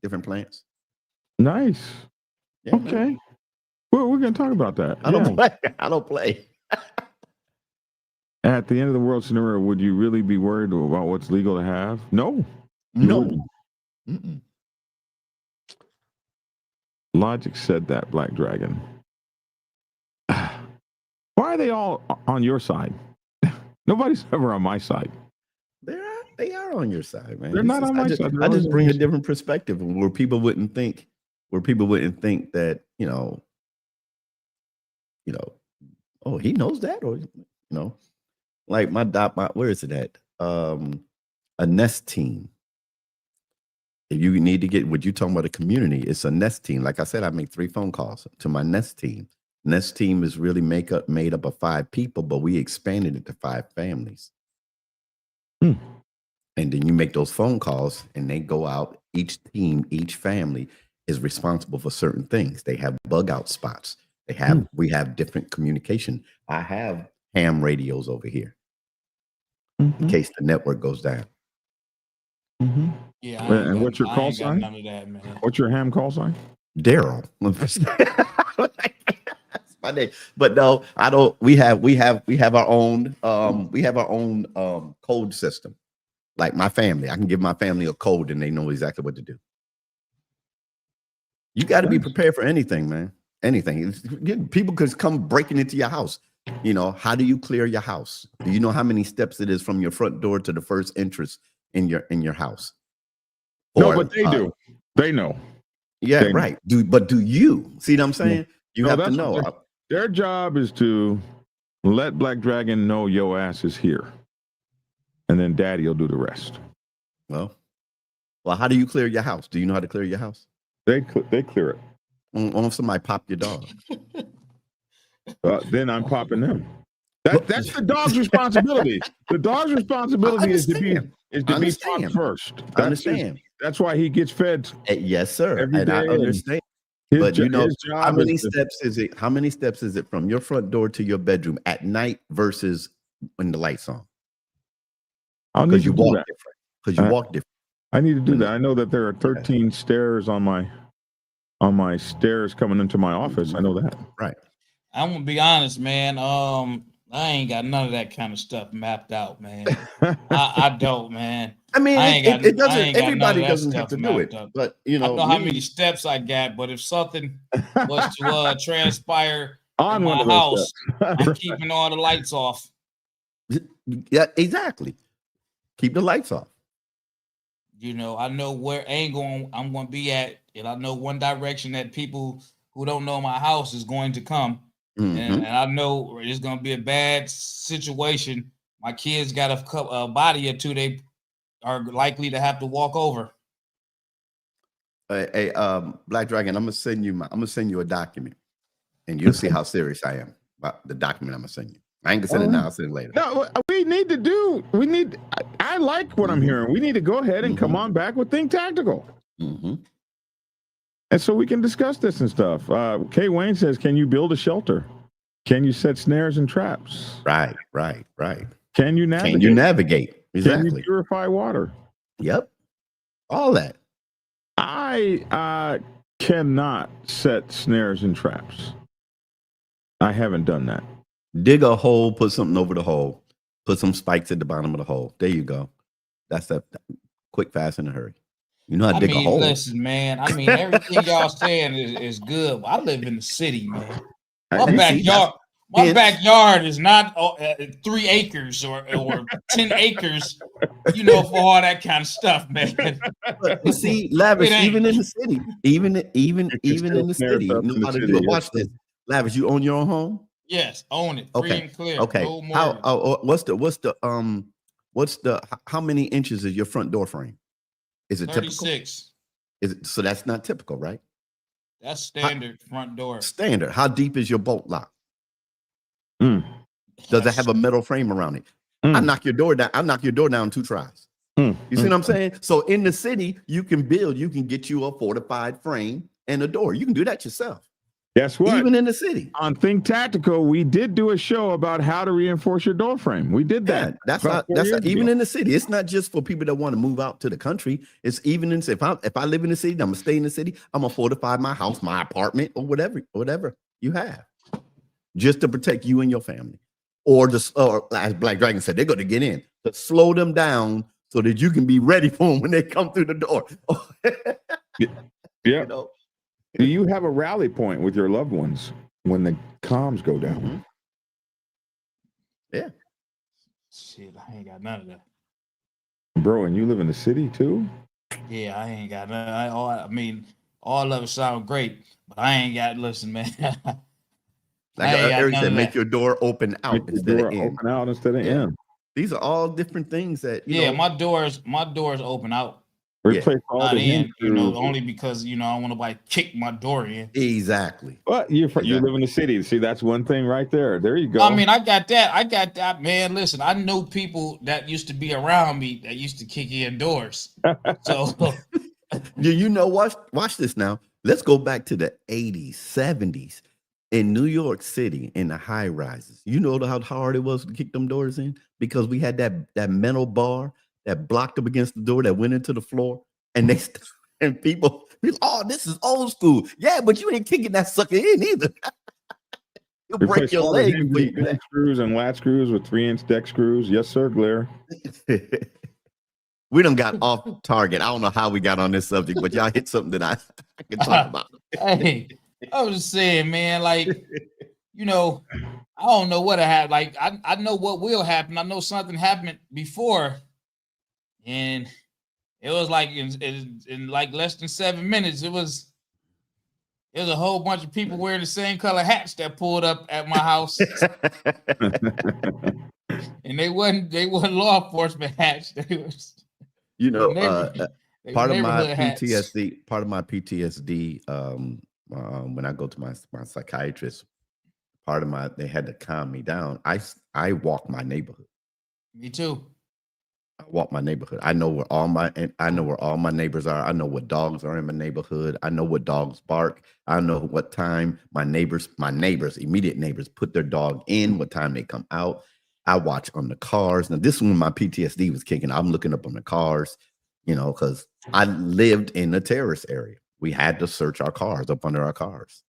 different plants. Nice. Yeah, okay. Man. Well, we're gonna talk about that. I don't play. At the end of the world scenario, would you really be worried about what's legal to have? No. Logic said that, Black Dragon. Why are they all on your side? Nobody's ever on my side. They are on your side, man. They're not on my side. I just bring a different perspective where people wouldn't think that, oh, he knows that, or like my where is it at? A Nest team. If you need to get what you talking about a community, it's a Nest team. Like I said, I make 3 phone calls to my Nest team. And this team is really made up of 5 people, but we expanded it to 5 families. Hmm. And then you make those phone calls and they go out. Each team, each family is responsible for certain things. They have bug out spots. We have different communication. I have ham radios over here in case the network goes down. Yeah. And what's your call sign? None of that, man. What's your ham call sign? Daryl. That's my name. But no, I don't. We have our own. We have our own code system. Like my family, I can give my family a code and they know exactly what to do. You got to be prepared for anything, man. Anything. People could come breaking into your house. You know, how do you clear your house? Do you know how many steps it is from your front door to the first entrance in your house? No, but they do. They know. Yeah, right. Do you see what I'm saying? You have to know. Their job is to let Black Dragon know your ass is here. And then Daddy will do the rest. Well, how do you clear your house? Do you know how to clear your house? They clear it. If somebody pop your dog. Then I'm popping them. That's the dog's responsibility. The dog's responsibility is to be popped first. I understand. That's why he gets fed. Yes, sir. Every day. I understand. But you know, how many steps is it? How many steps is it from your front door to your bedroom at night versus when the lights on? Because you walk different. Because you walk different. I need to do that. I know that there are 13 stairs on my stairs coming into my office. I know that. Right. I'm gonna be honest, man. I ain't got none of that kind of stuff mapped out, man. I don't, man. I mean, it doesn't. Everybody doesn't have to do it, but you know, I know how many steps I got. But if something was to transpire in my house, I'm keeping all the lights off. Yeah, exactly. Keep the lights off. You know, I know where angle I'm going to be at, and I know one direction that people who don't know my house is going to come, and I know it's going to be a bad situation. My kids got a body or two they are likely to have to walk over. Hey, Black Dragon, I'm gonna send you a document, and you'll see how serious I am about the document I'm gonna send you. I ain't gonna send it now. I'll send it later. No, I like what I'm hearing. We need to go ahead and come on back with Think Tactical. And so we can discuss this and stuff. Kay Wayne says, can you build a shelter? Can you set snares and traps? Right. Can you navigate? Exactly. Can you purify water? Yep. All that. I cannot set snares and traps. I haven't done that. Dig a hole, put something over the hole, put some spikes at the bottom of the hole. There you go. That's that quick, fast, in a hurry. You know how to dig a hole. Listen, man. I mean, everything y'all saying is good. I live in the city, man. My backyard is not 3 acres or 10 acres, you know, for all that kind of stuff, man. But see, Lavish, even in the city, even in the city, you know how to do it. Watch this. Lavish, you own your own home? Yes, own it. Free and clear. Okay. No how many inches is your front door frame? Is it 36. Typical? So that's not typical, right? That's standard front door. Standard. How deep is your bolt lock? Does it have a metal frame around it? I knock your door down 2 tries. You see what I'm saying? So in the city, you can get you a fortified frame and a door. You can do that yourself. Guess what? Even in the city. On Think Tactical, we did do a show about how to reinforce your door frame. We did that. Yeah, that's even in the city. It's not just for people that want to move out to the country. It's even in if I live in the city, I'm gonna stay in the city. I'm gonna fortify my house, my apartment, or whatever you have, just to protect you and your family. Or as Black Dragon said, they're gonna get in to slow them down so that you can be ready for them when they come through the door. Yeah. You know? Do you have a rally point with your loved ones when the comms go down? Yeah. Shit, I ain't got none of that. Bro, and you live in the city too? Yeah, I ain't got none. I mean, all of it sound great, but I ain't got. Listen, man. Like Eric said, make your door open out instead of in. Open out instead of in. These are all different things that my doors open out. Replace all Not the hinge in, you know, screws. only because you know I don't want nobody to kick my door in. Exactly. But you live in the city. See, that's one thing right there. There you go. I mean, I got that, man. Listen, I know people that used to be around me that used to kick in doors. So, You know, watch this now. Let's go back to the 80s, 70s in New York City in the high rises. You know how hard it was to kick them doors in because we had that metal bar that blocked up against the door that went into the floor, and people, oh, this is old school. Yeah, but you ain't kicking that sucker in either. You'll break your leg. Deck screws and latch screws with 3-inch deck screws. Yes, sir, Blair. We done got off target. I don't know how we got on this subject, but y'all hit something that I can talk about. Hey, I was just saying, man, like, you know, I don't know what happened. Like, I know what will happen. I know something happened before, and it was like in like less than 7 minutes, it was a whole bunch of people wearing the same color hats that pulled up at my house. And they wasn't law enforcement hats. They was, you know, part of my hats. PTSD, when I go to my psychiatrist, they had to calm me down. I walk my neighborhood. Me too. I walk my neighborhood. I know where all my neighbors are. I know what dogs are in my neighborhood. I know what dogs bark. I know what time my immediate neighbors put their dog in, what time they come out. I watch on the cars. Now, this is when my PTSD was kicking. I'm looking up on the cars, you know, because I lived in the terrorist area. We had to search our cars up under our cars.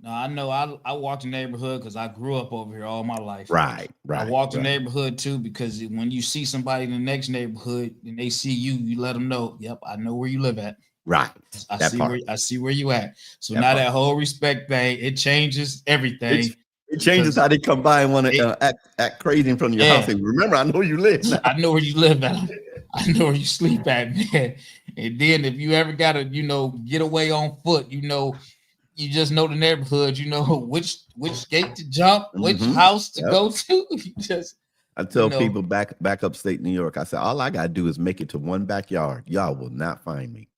No, I know. I walked the neighborhood because I grew up over here all my life. Right. I walked the neighborhood too because when you see somebody in the next neighborhood and they see you, you let them know. Yep, I know where you live at. Right. I see where you at. So now that whole respect thing, it changes everything. It changes how they come by and want to act crazy in front of your house. And remember, I know where you live. I know where you live at. I know where you sleep at, man. And then if you ever gotta, you know, get away on foot, you know. You just know the neighborhood, you know which gate to jump, which house to go to. I tell people back upstate New York, I said, all I gotta do is make it to one backyard. Y'all will not find me.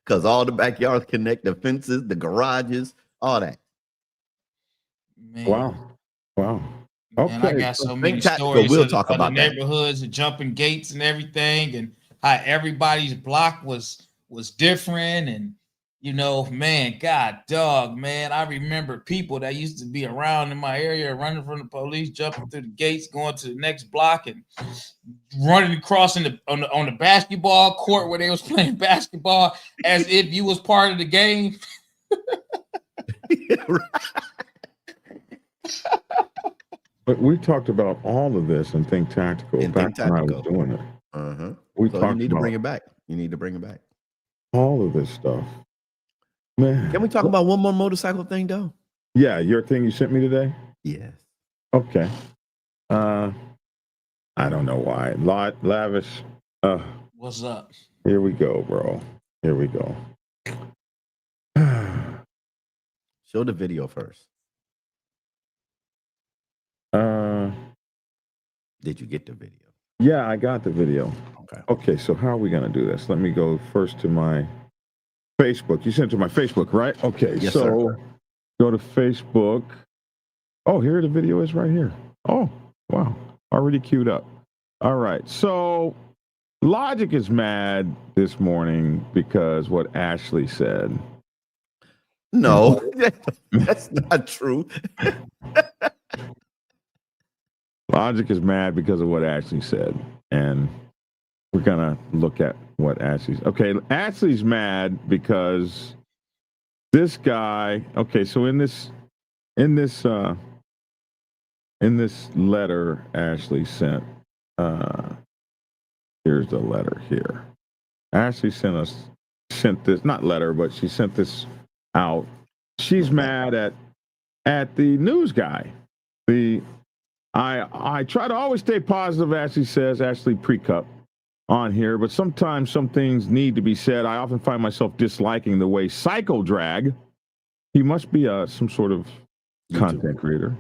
Because all the backyards connect, the fences, the garages, all that. Man. Wow. Okay. And I got so many stories we'll talk about the neighborhoods and jumping gates and everything, and how everybody's block was different. And you know, man, God dog, man. I remember people that used to be around in my area running from the police, jumping through the gates, going to the next block and running across on the basketball court where they was playing basketball as if you was part of the game. But we talked about all of this in Think Tactical back when I was doing it. You need to bring it back. You need to bring it back. All of this stuff. Man. Can we talk about one more motorcycle thing, though? Yeah, your thing you sent me today? Yes. Okay. I don't know why. Lavish. What's up? Here we go, bro. Here we go. Show the video first. Did you get the video? Yeah, I got the video. Okay, so how are we going to do this? Let me go first to my Facebook. You sent it to my Facebook, right? Okay, yes, so sir. Go to Facebook. Oh, here the video is right here. Oh, wow. Already queued up. All right, so Logic is mad this morning because what Ashley said. No, that's not true. Logic is mad because of what Ashley said, and we're gonna look at what Ashley's. Okay, Ashley's mad because this guy. Okay, so in this letter Ashley sent. Here's the letter here. Ashley sent this, not letter, but she sent this out. She's mad at the news guy. I try to always stay positive, Ashley says, Ashley Precup on here, but sometimes some things need to be said. I often find myself disliking the way Psycho Drag, he must be some sort of content creator,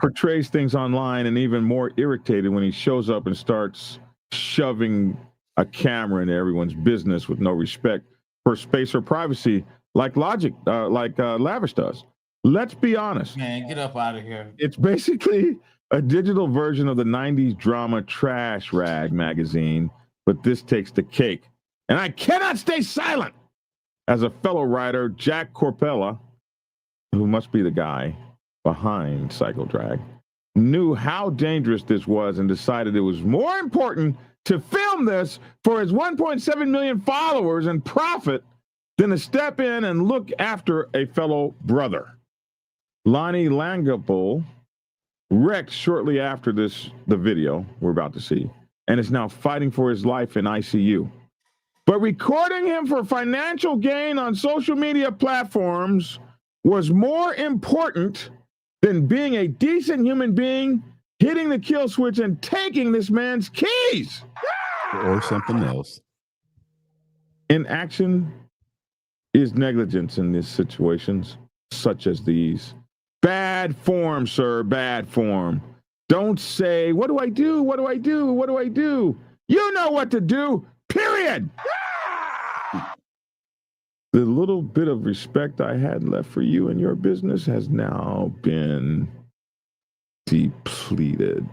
portrays things online, and even more irritated when he shows up and starts shoving a camera into everyone's business with no respect for space or privacy, like Lavish does. Let's be honest. Man, get up out of here. It's basically a digital version of the 90s drama Trash Rag magazine, but this takes the cake. And I cannot stay silent. As a fellow writer, Jack Corpella, who must be the guy behind Cycle Drag, knew how dangerous this was and decided it was more important to film this for his 1.7 million followers and profit than to step in and look after a fellow brother. Lonnie Langapol wrecked shortly after the video we're about to see, and is now fighting for his life in ICU. But recording him for financial gain on social media platforms was more important than being a decent human being, hitting the kill switch and taking this man's keys. Or something else. Inaction is negligence in these situations, such as these. Bad form, sir, bad form. Don't say, what do I do? What do I do? What do I do? You know what to do, period. The little bit of respect I had left for you and your business has now been depleted.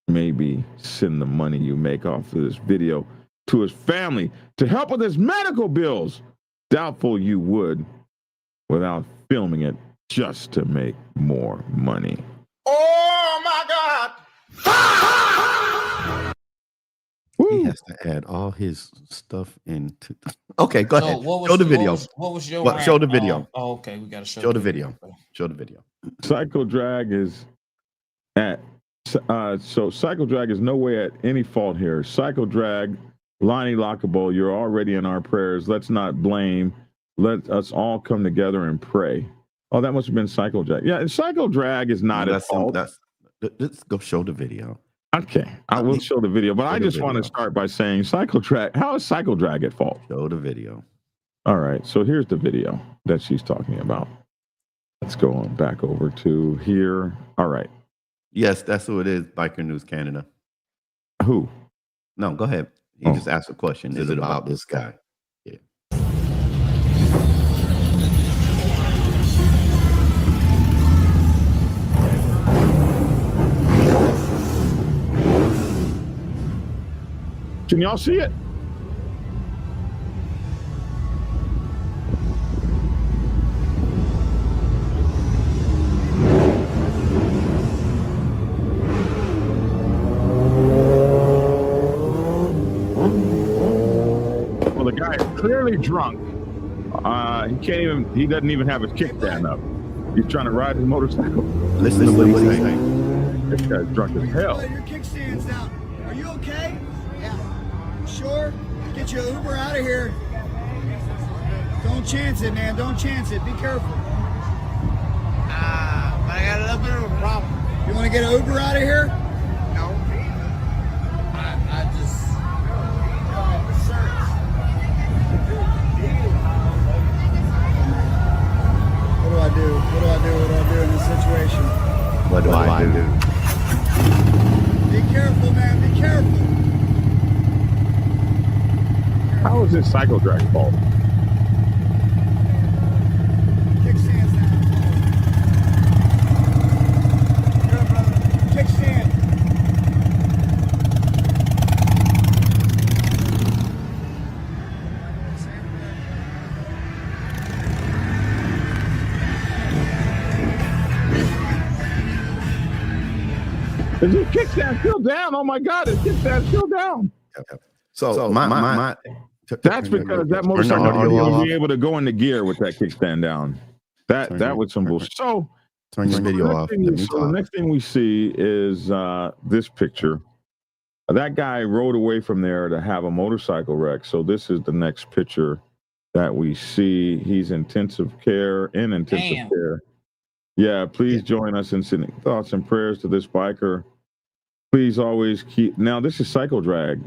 Maybe send the money you make off of this video to his family to help with his medical bills. Doubtful you would without filming it just to make more money. Oh my God! He has to add all his stuff into. Okay, go ahead. What Show the video. What was your Show the video. Oh, okay, we got to Show the video. Show the video. Cycle Drag is at so Cycle Drag is no way at any fault here. Cycle Drag, Lonnie Lockable, you're already in our prayers. Let's not blame. Let us all come together and pray. Oh, that must have been Cycle Drag. Yeah, and Cycle Drag is not at fault. Let's go show the video. Okay, I will show the video, but I just want to start by saying Cycle Drag. How is Cycle Drag at fault? Show the video. All right, so here's the video that she's talking about. Let's go on back over to here. All right. Yes, that's who it is. Biker News Canada. Who? No, go ahead. He just asked a question. Is it about this guy? Yeah. Can y'all see it? Well, the guy is clearly drunk. He doesn't even have his kickstand up. He's trying to ride his motorcycle. Listen to what he's saying. This guy's drunk as hell. Your kickstand's down. Are you okay? Yeah. Sure? Get your Uber out of here. Don't chance it, man. Don't chance it. Be careful. But I got a little bit of a problem. You want to get an Uber out of here? No. I just... What do I do? What do I do? What do I do in this situation? What do I do? Be careful, man. Be careful. How is this Cycle Drag fault? Kickstand's down. Good, brother. Kickstand. Is his kickstand still down? Oh my God, his kickstand's still down. So that's because that motorcycle will be able to go into gear with that kickstand down. That was some bullshit. So turn your video off. So the next thing we see is this picture. That guy rode away from there to have a motorcycle wreck. So this is the next picture that we see. He's in intensive care. Yeah, please join us in sending thoughts and prayers to this biker. Please always keep. Now, this is Cycle Drag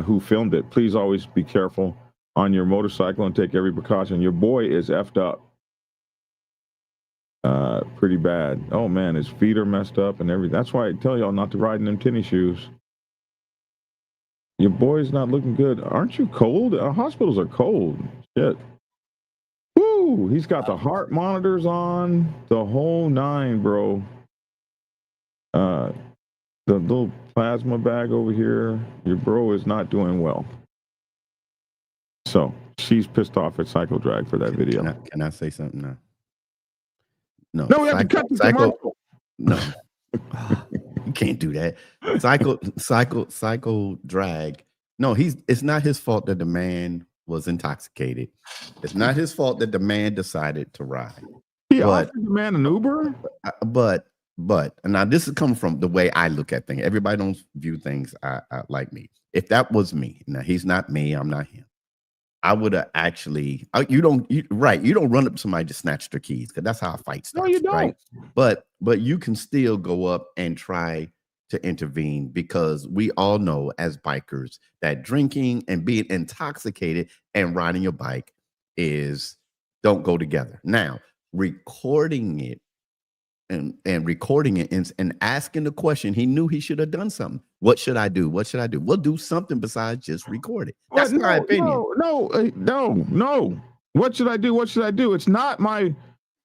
who filmed it. Please always be careful on your motorcycle and take every precaution. Your boy is effed up. Pretty bad. Oh, man, his feet are messed up and everything. That's why I tell y'all not to ride in them tennis shoes. Your boy's not looking good. Aren't you cold? Hospitals are cold. Shit. Woo! He's got the heart monitors on, the whole nine, bro. The little plasma bag over here. Your bro is not doing well. So she's pissed off at Psycho Drag for that video. Can I say something now? No, we have to cut the commercial. No, you can't do that. Psycho Drag. No, it's not his fault that the man was intoxicated. It's not his fault that the man decided to ride. He offered the man an Uber. But now this is coming from the way I look at things. Everybody don't view things like me. If that was me, now he's not me, I'm not him. I would have actually. You don't run up to somebody to snatch their keys, because that's how a fight starts. No, you don't. Right? But you can still go up and try to intervene, because we all know as bikers that drinking and being intoxicated and riding your bike don't go together. Now, recording it and asking the question, he knew he should have done something. What should I do? What should I do? We'll do something besides just record it. That's my opinion. No. What should I do? What should I do? It's not my.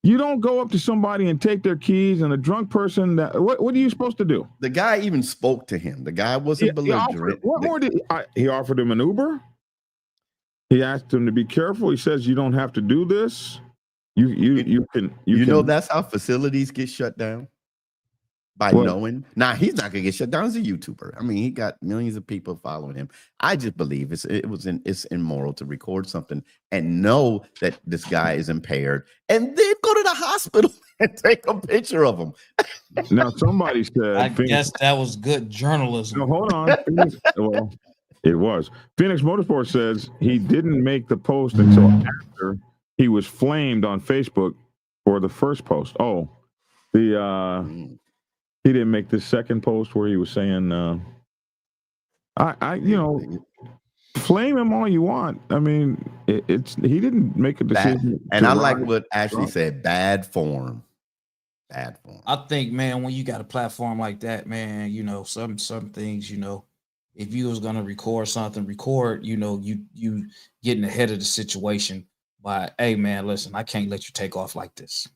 You don't go up to somebody and take their keys, and a drunk person. What are you supposed to do? The guy even spoke to him. The guy wasn't belligerent. What more did he offered him an Uber? He asked him to be careful. He says you don't have to do this. You can. That's how facilities get shut down. By knowing. Now, he's not gonna get shut down as a YouTuber. I mean, he got millions of people following him. I just believe it's immoral to record something and know that this guy is impaired, and then go to the hospital and take a picture of him. Now, somebody said, I guess that was good journalism. No, hold on. Well, it was. Phoenix Motorsport says he didn't make the post until after he was flamed on Facebook for the first post. He didn't make the second post where he was saying, flame him all you want. I mean, he didn't make a decision. And I like what Ashley said, bad form. Bad form. I think, man, when you got a platform like that, man, some things, if you was gonna record something, you getting ahead of the situation by, hey man, listen, I can't let you take off like this.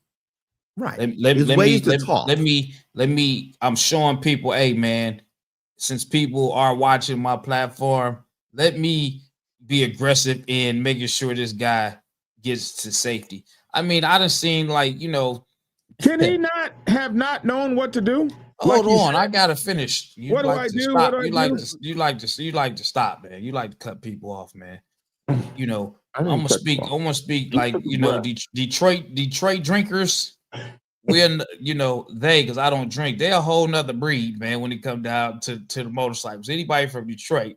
Right. Let me. I'm showing people, hey man, since people are watching my platform, let me be aggressive in making sure this guy gets to safety. I mean, I done seen Can he not have not known what to do? Hold on, I gotta finish. What do I do? What do I do? You like to stop, man. You like to cut people off, man. I'm gonna speak like Detroit drinkers. Because I don't drink. They're a whole nother breed, man, when it comes down to the motorcycles. Anybody from Detroit,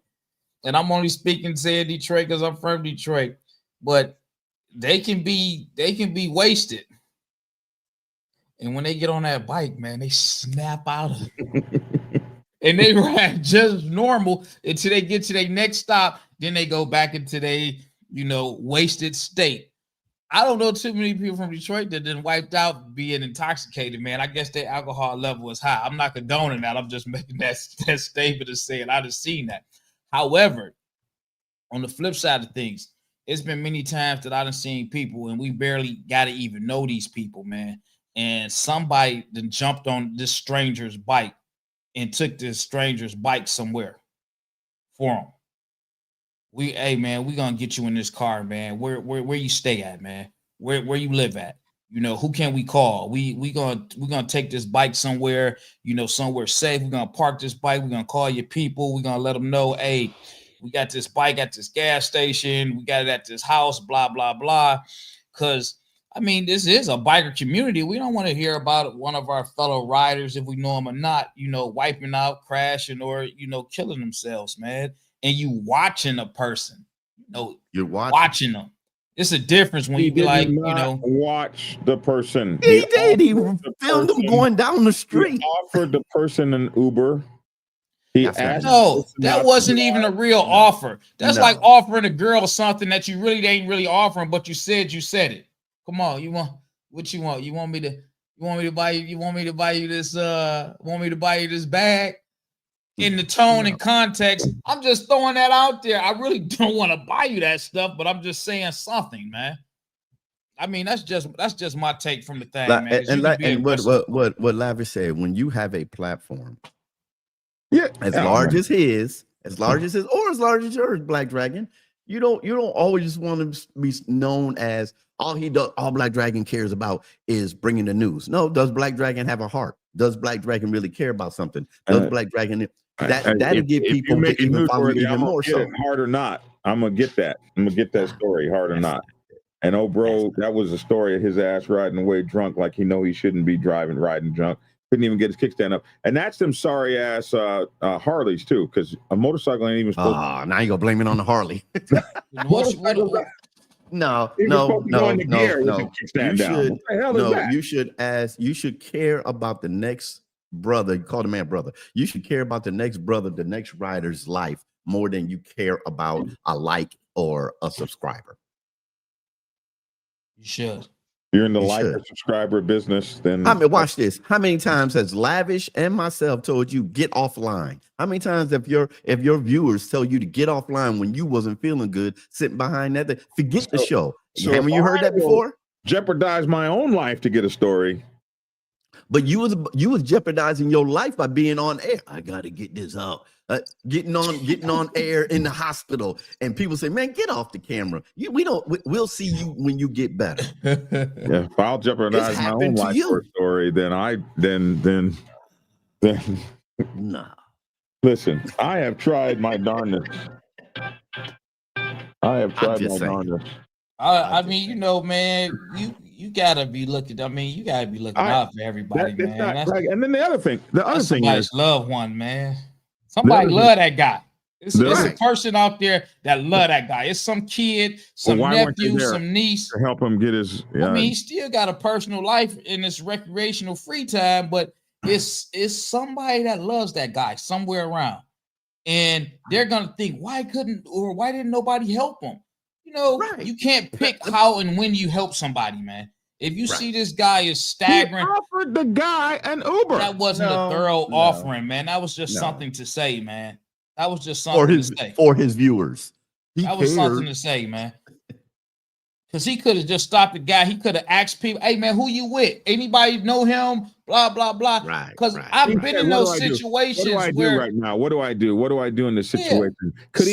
and I'm only saying Detroit because I'm from Detroit, but they can be wasted. And when they get on that bike, man, they snap out of it. And they ride just normal until they get to their next stop. Then they go back into their, wasted state. I don't know too many people from Detroit that didn't wiped out being intoxicated, man. I guess their alcohol level is high. I'm not condoning that. I'm just making that statement of saying I've seen that. However, on the flip side of things, it's been many times that I've seen people, and we barely got to even know these people, man. And somebody then jumped on this stranger's bike and took this stranger's bike somewhere for him. Hey man, we gonna get you in this car, man. Where you stay at, man? Where you live at? Who can we call? We gonna take this bike somewhere, somewhere safe. We're gonna park this bike. We're gonna call your people. We're gonna let them know, hey, we got this bike at this gas station. We got it at this house. Blah blah blah. Because I mean, this is a biker community. We don't want to hear about one of our fellow riders, if we know them or not, wiping out, crashing, or killing themselves, man. And you watching a person, you're watching them. It's a difference when you be like, watch the person. He did. He filmed them going down the street. He offered the person an Uber. He asked. No, that wasn't even a real offer. That's like offering a girl something that you really ain't really offering, but you said it. Come on, what you want? You want me to buy you this bag? in the tone and context. I'm just throwing that out there. I really don't want to buy you that stuff, but I'm just saying something, man. I mean, that's just my take from the thing, man. And what Lavish said, when you have a platform, as large as his, or as large as yours, Black Dragon, you don't always want to be known as all Black Dragon cares about is bringing the news. No, does Black Dragon have a heart? Does Black Dragon really care about something? Does Black Dragon that'll give people to even follow even more so? Hard or not, I'm gonna get that. I'm gonna get that story, hard or not. And oh, bro, that was a story of his ass riding away drunk, like he shouldn't be riding drunk. Couldn't even get his kickstand up. And that's them sorry ass Harleys too, because a motorcycle ain't even supposed to. Now you gonna blame it on the Harley. No. You should care about the next brother. You call the man brother. You should care about the next brother, the next rider's life more than you care about a like or a subscriber. You should. You're in the like or subscriber business, then watch this. How many times has Lavish and myself told you get offline? How many times have your viewers tell you to get offline when you wasn't feeling good, sitting behind that? Forget the show. Haven't you heard that before? Jeopardize my own life to get a story. But you was jeopardizing your life by being on air. I gotta get this out. Getting on air in the hospital, and people say, "Man, get off the camera." We'll see you when you get better. Yeah, if I'll jeopardize my own life for a story, then no. Listen, I have tried my darndest. I mean, you know, man, you gotta be looking. I mean, you gotta be looking out for everybody, man. And then the other thing is loved one, man. Somebody love that guy. It's a person out there that love that guy. It's some kid, some nephew, some niece to help him get his. I mean, he still got a personal life in his recreational free time, but it's somebody that loves that guy somewhere around, and they're gonna think, why didn't nobody help him? You know, you can't pick how and when you help somebody, man. If you see this guy is staggering, he offered the guy an Uber. That wasn't a thorough offering, man. That was just something to say, man. That was just something to say for his viewers. That was something to say, man. Because he could have just stopped the guy. He could have asked people, "Hey, man, who you with? Anybody know him?" Blah blah blah. Right. Because I've been in those situations. What do I do right now? What do I do? What do I do in this situation? Could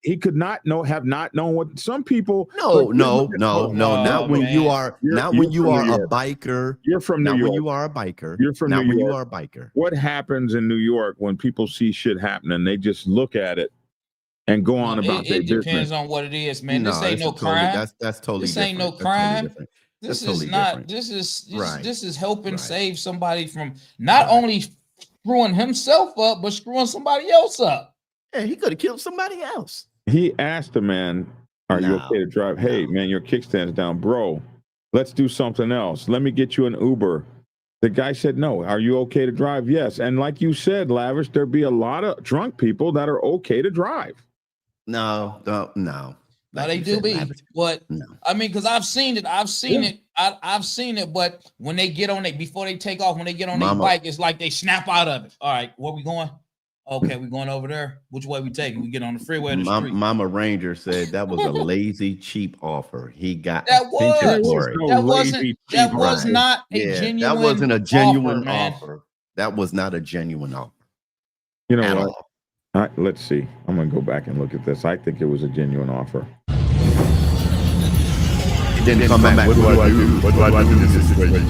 he could not have known what some people. No. Not when you are a biker. You're from New York. When you are a biker. You're from New York. When you are a biker. What happens in New York when people see shit happening? They just look at it and go on about their business. It depends on what it is, man. This ain't no crime. That's totally different. This ain't no crime. This is not. This is helping save somebody from not only screwing himself up, but screwing somebody else up. Yeah, he could have killed somebody else. He asked the man, "Are you okay to drive?" Hey, man, your kickstand's down, bro. Let's do something else. Let me get you an Uber. The guy said, "No." Are you okay to drive? Yes. And like you said, Lavish, there'd be a lot of drunk people that are okay to drive. No. Now they do be, but I mean, because I've seen it. I've seen it. But when they get on it, before they take off, when they get on their bike, it's like they snap out of it. All right, where we going? Okay, we're going over there. Which way we taking? We get on the freeway. Or the street. Mama Ranger said that was a lazy, cheap offer. He got that was not a genuine. That wasn't a genuine offer. That was not a genuine offer. You know what? Let's see. I'm going to go back and look at this. I think it was a genuine offer. It didn't come back. What do I do? What do I do in this situation?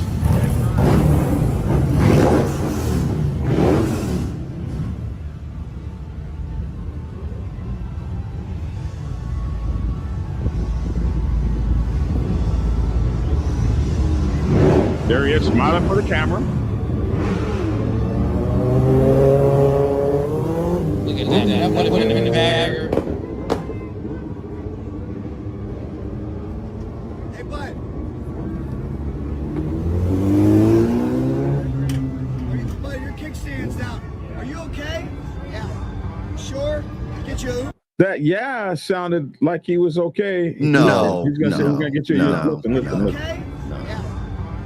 There he is, smiling for the camera. Look at that. Put him in the bag. Hey, bud. Bud, your kickstand's down. Are you okay? Yeah. Sure? Get you. That sounded like he was okay. No. He's gonna get you. Listen. Okay? Yeah.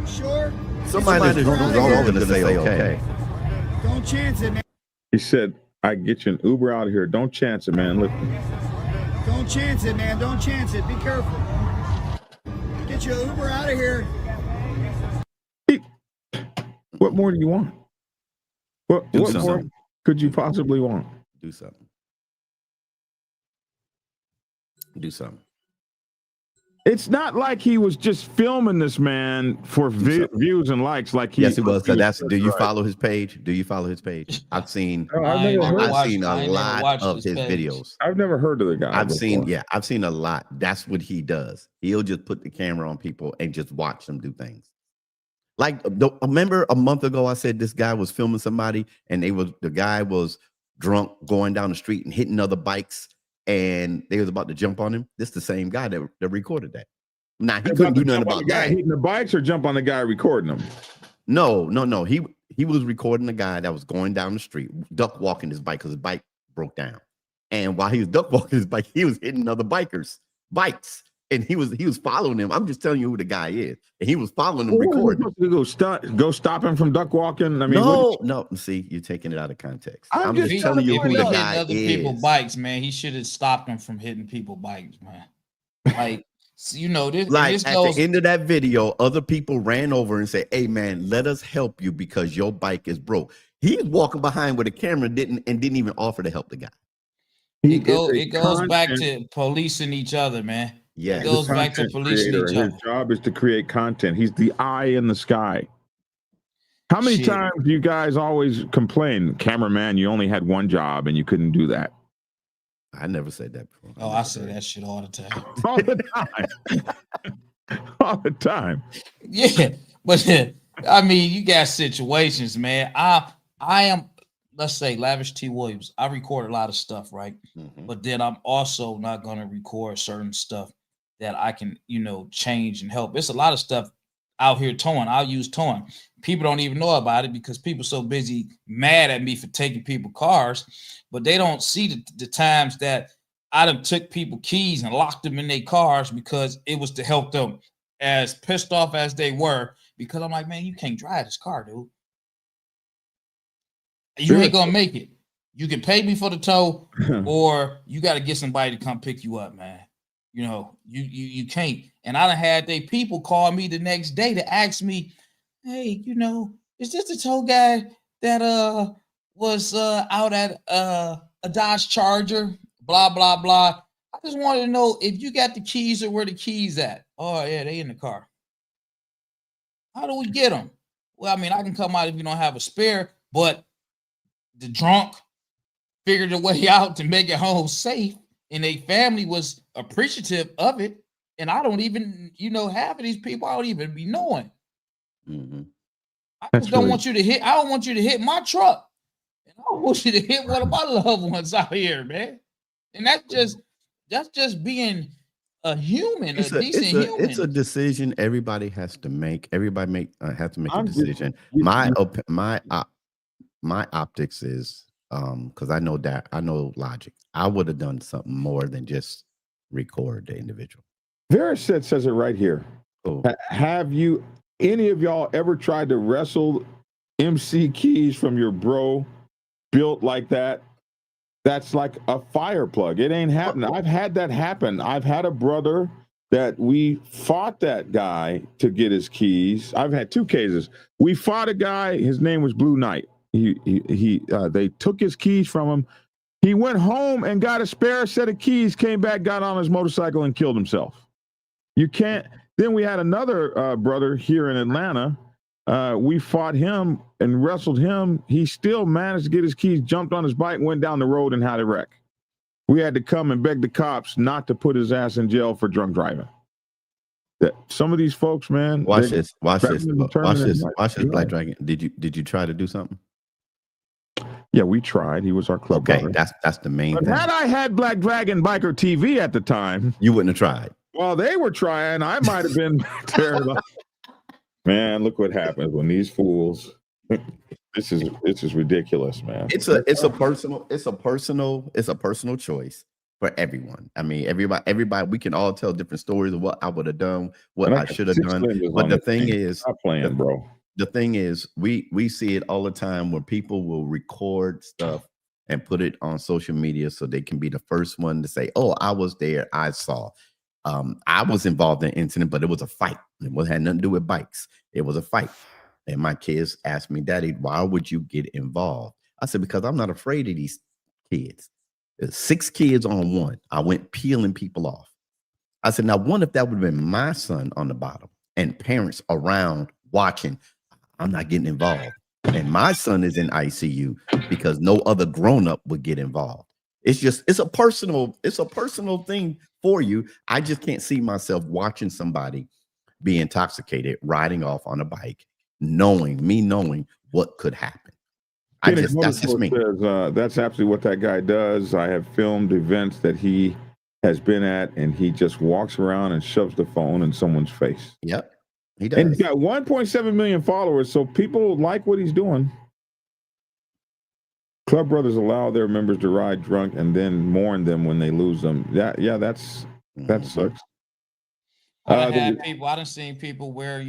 Sure? Somebody's going to say okay. Don't chance it, man. He said, I get you an Uber out of here. Don't chance it, man. Look. Don't chance it, man. Don't chance it. Be careful. Get your Uber out of here. What more do you want? What more could you possibly want? Do something. Do something. It's not like he was just filming this man for views and likes. Like yes, it was. So do you follow his page? Do you follow his page? I've seen. I've seen a lot of his videos. I've never heard of the guy. I've seen a lot. That's what he does. He'll just put the camera on people and just watch them do things. Like, remember a month ago, I said this guy was filming somebody, and the guy was drunk going down the street and hitting other bikes, and they was about to jump on him. This is the same guy that recorded that. Now he couldn't do nothing about the guy that. Hitting the bikes or jump on the guy recording them. No. He was recording the guy that was going down the street, duck walking his bike because his bike broke down. And while he was duck walking his bike, he was hitting other bikes. And he was following him. I'm just telling you who the guy is. And he was following him, recording. Go stop him from duck walking. I mean, no. See, you're taking it out of context. I'm just telling you who the guy other is. People bikes, man. He should have stopped him from hitting people bikes, man. Like, this. Like this at goes, the end of that video, other people ran over and said, "Hey, man, let us help you because your bike is broke." He's walking behind with a camera, didn't even offer to help the guy. It goes back to policing each other, man. Yeah, it goes back to policing each other. His job is to create content. He's the eye in the sky. How many times do you guys always complain, cameraman, you only had one job and you couldn't do that? I never said that before. Oh, I say that shit all the time. All the time. All the time. Yeah, but I mean, you got situations, man. I am, let's say, Lavish T. Williams. I record a lot of stuff, right? Mm-hmm. But then I'm also not going to record certain stuff that I can, change and help. It's a lot of stuff out here towing. I'll use towing. People don't even know about it because people are so busy mad at me for taking people cars, but they don't see the times that I done took people keys and locked them in their cars because it was to help them, as pissed off as they were, because I'm like, man, you can't drive this car, dude. You ain't gonna make it. You can pay me for the tow, or you got to get somebody to come pick you up, man. You can't. And I done had they people call me the next day to ask me, hey, is this the tow guy that was out at a Dodge Charger? Blah, blah, blah. I just wanted to know if you got the keys or where the keys at. Oh, yeah, they in the car. How do we get them? Well, I mean, I can come out if you don't have a spare, but the drunk figured a way out to make it home safe, and their family was appreciative of it. And I don't even, half of these people I don't even be knowing. Mm-hmm. I just don't want you to hit. I don't want you to hit my truck. And I don't want you to hit one of my loved ones out here, man. And that's just being a human, a decent human. It's a decision everybody has to make. Everybody has to make a decision. My optics is because I know logic. I would have done something more than just record the individual. Veriset says it right here. Oh. Have you any of y'all ever tried to wrestle MC keys from your bro built like that? That's like a fire plug. It ain't happening. I've had that happen. I've had a brother that we fought that guy to get his keys. I've had two cases. We fought a guy. His name was Blue Knight. They took his keys from him. He went home and got a spare set of keys, came back, got on his motorcycle and killed himself. You can't. Then we had another brother here in Atlanta. We fought him and wrestled him. He still managed to get his keys, jumped on his bike, went down the road and had a wreck. We had to come and beg the cops not to put his ass in jail for drunk driving. Some of these folks, man. Watch this, Black Dragon. Did you try to do something? Yeah, we tried. He was our club. Okay, brother. that's the main thing. Had I had Black Dragon Biker TV at the time, you wouldn't have tried. Well, they were trying. I might have been terrible. Man, look what happens when these fools. This is ridiculous, man. It's a personal choice for everyone. I mean, everybody. We can all tell different stories of what I would have done, what I should have done. But the thing is, stop playing, bro. The thing is, we see it all the time where people will record stuff and put it on social media so they can be the first one to say, oh, I was there, I saw. I was involved in an incident, but it was a fight. It had nothing to do with bikes. It was a fight. And my kids asked me, Daddy, why would you get involved? I said, because I'm not afraid of these kids. There's 6 kids on one. I went peeling people off. I said, now, what if that would have been my son on the bottom and parents around watching? I'm not getting involved. And my son is in ICU because no other grown-up would get involved. It's a personal thing for you. I just can't see myself watching somebody be intoxicated, riding off on a bike, knowing what could happen. That's just me. Says, that's absolutely what that guy does. I have filmed events that he has been at, and he just walks around and shoves the phone in someone's face. Yep, he does. And he's got 1.7 million followers, so people like what he's doing. Club brothers allow their members to ride drunk and then mourn them when they lose them. That sucks. I done seen people where,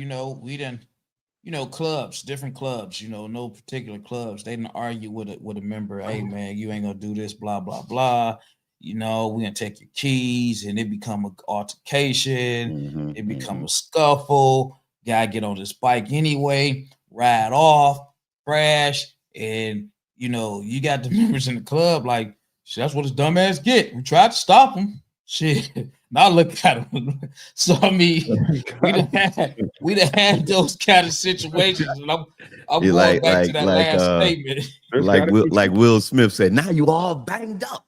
clubs, different clubs, no particular clubs. They didn't argue with a member. Hey man, you ain't gonna do this, blah, blah, blah. We're gonna take your keys, and it become an altercation. It become a scuffle. Guy get on this bike anyway, ride off, crash, and you got the members in the club like, shit, that's what his dumb ass get. We tried to stop him. Shit. Now look at him. So I mean, we done had those kind of situations. And I'm going back to that last statement. Like Will Smith said, now you all banged up.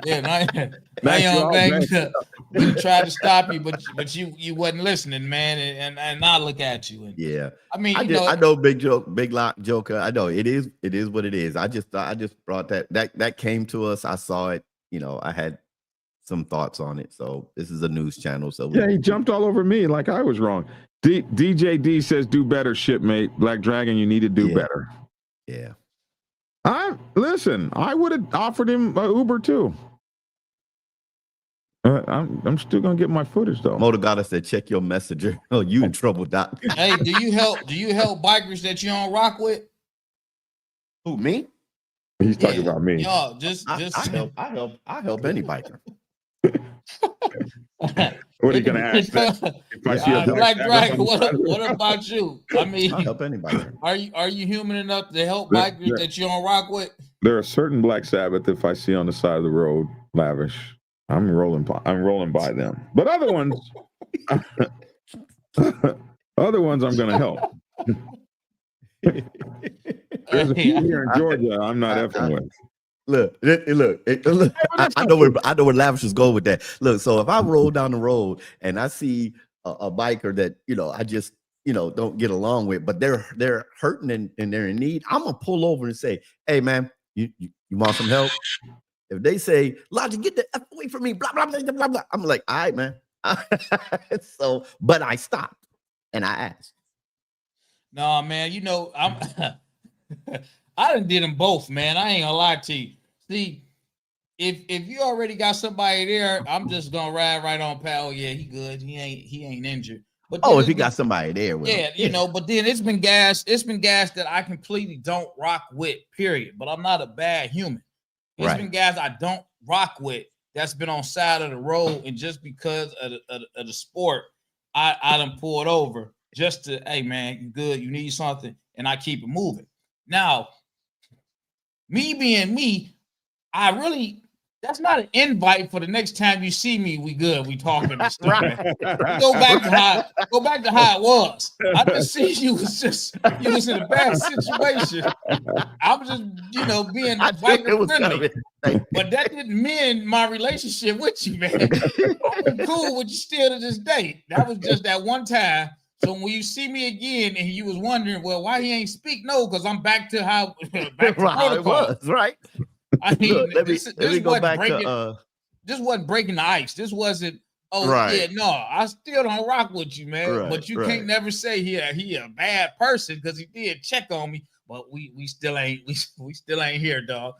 Yeah, now you all banged up. We tried to stop you, but you wasn't listening, man. And now look at you. And, yeah, I mean, I know Big Joker. I know it is what it is. I just brought that came to us. I saw it. I had some thoughts on it. So this is a news channel. So yeah, he jumped all over me like I was wrong. DJ D says, "Do better, shipmate. Black Dragon, you need to do better." Yeah. Listen. I would have offered him Uber too. I'm still gonna get my footage though. Motogata said, "Check your messenger." Oh, you in trouble, Doc. Hey, do you help bikers that you don't rock with? Who, me? He's talking about me. Yo, I help any biker. What are you gonna ask? If I see a Black Dragon, what about you? I mean, I'll help anybody. Are you human enough to help bikers that you don't rock with? There are certain Black Sabbath if I see on the side of the road, lavish. I'm rolling by them. But other ones, I'm gonna help. There's a few here in Georgia I'm not effing with. Look. I know where Lavish is going with that. Look, so if I roll down the road and I see a biker that I just don't get along with, but they're hurting and they're in need, I'm gonna pull over and say, "Hey man, you want some help?" If they say, "Logic, get the F away from me," blah blah blah blah blah, I'm like, "All right, man." So, but I stopped and I asked. No, man, I'm I done did them both, man. I ain't gonna lie to you. See, if you already got somebody there, I'm just gonna ride right on pal. Yeah, he good. He ain't injured. But if he got somebody there with him. But then it's been gas that I completely don't rock with, period. But I'm not a bad human. It's been guys I don't rock with that's been on side of the road, and just because of the sport, I done pulled over just to, hey man, you good, you need something, and I keep it moving. Now, me being me, that's not an invite for the next time you see me. We good, we talking and stuff. Go back to how it was. I just see you was in a bad situation. I was just being biker friendly. But that didn't mend my relationship with you, man. I'm cool with you still to this day. That was just that one time. So when you see me again and you was wondering, well, why he ain't speak? No, because I'm back to how protocol. It was, right? I mean, Look, let me go back to this wasn't breaking the ice. This wasn't, I still don't rock with you, man. Right, but you can't never say he a bad person because he did check on me. But we still ain't here, dog.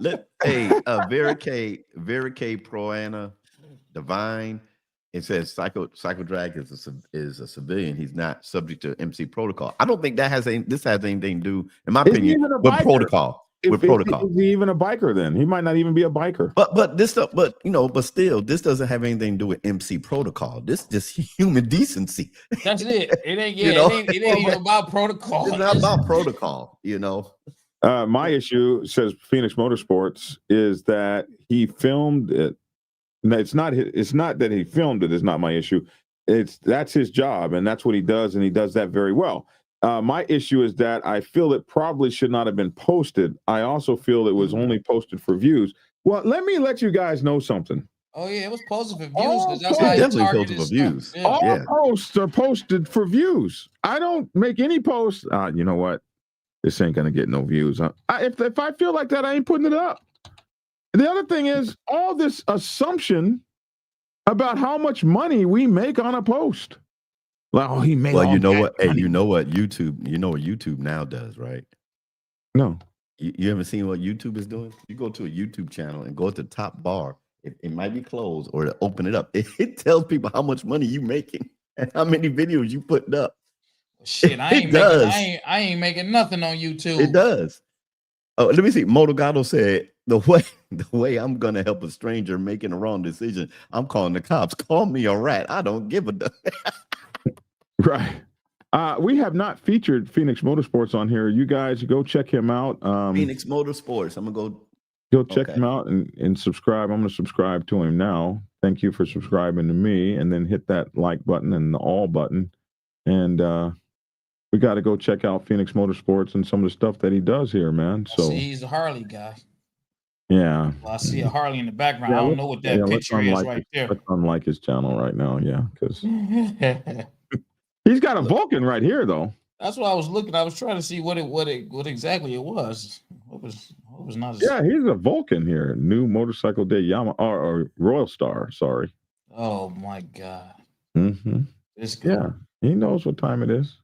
Vera K Proana Divine. It says Psycho Drag is a civilian. He's not subject to MC protocol. I don't think this has anything to do, in my opinion, with protocol. with protocol. Is he even a biker then? He might not even be a biker. But this stuff, but still, this doesn't have anything to do with MC protocol. This is just human decency. That's it. It ain't it ain't even about protocol. It's not about protocol, My issue, says Phoenix Motorsports, is that he filmed it. No, it's not that he filmed it is not my issue. That's his job, and that's what he does, and he does that very well. My issue is that I feel it probably should not have been posted. I also feel it was only posted for views. Well, let me let you guys know something. Oh yeah, it was posted for views. That's how definitely posted for views. Yeah. All posts are posted for views. I don't make any posts. You know what? This ain't gonna get no views. If I feel like that, I ain't putting it up. The other thing is all this assumption about how much money we make on a post. Like, oh, he made. Well, all you know that what? Hey, money. you know what YouTube now does, right? No. You haven't seen what YouTube is doing? You go to a YouTube channel and go to the top bar. It might be closed or to open it up. It tells people how much money you making and how many videos you putting up. Shit, I ain't making nothing on YouTube. It does. Oh, let me see. Motogato said the way I'm gonna help a stranger making a wrong decision, I'm calling the cops. Call me a rat. I don't give a damn. Right. We have not featured Phoenix Motorsports on here. You guys go check him out. Phoenix Motorsports. I'm gonna go check him out and subscribe. I'm going to subscribe to him now. Thank you for subscribing to me, and then hit that like button and the all button. And we got to go check out Phoenix Motorsports and some of the stuff that he does here, man. So he's a Harley guy. Yeah. Well, I see a Harley in the background. I don't know what that picture is right there. Let's unlike his channel right now, because he's got a Vulcan right here, though. That's what I was looking. I was trying to see what exactly it was. What was not? Yeah, he's a Vulcan here. New motorcycle day Yamaha or Royal Star. Sorry. Oh my God. Mm-hmm. Yeah, he knows what time it is.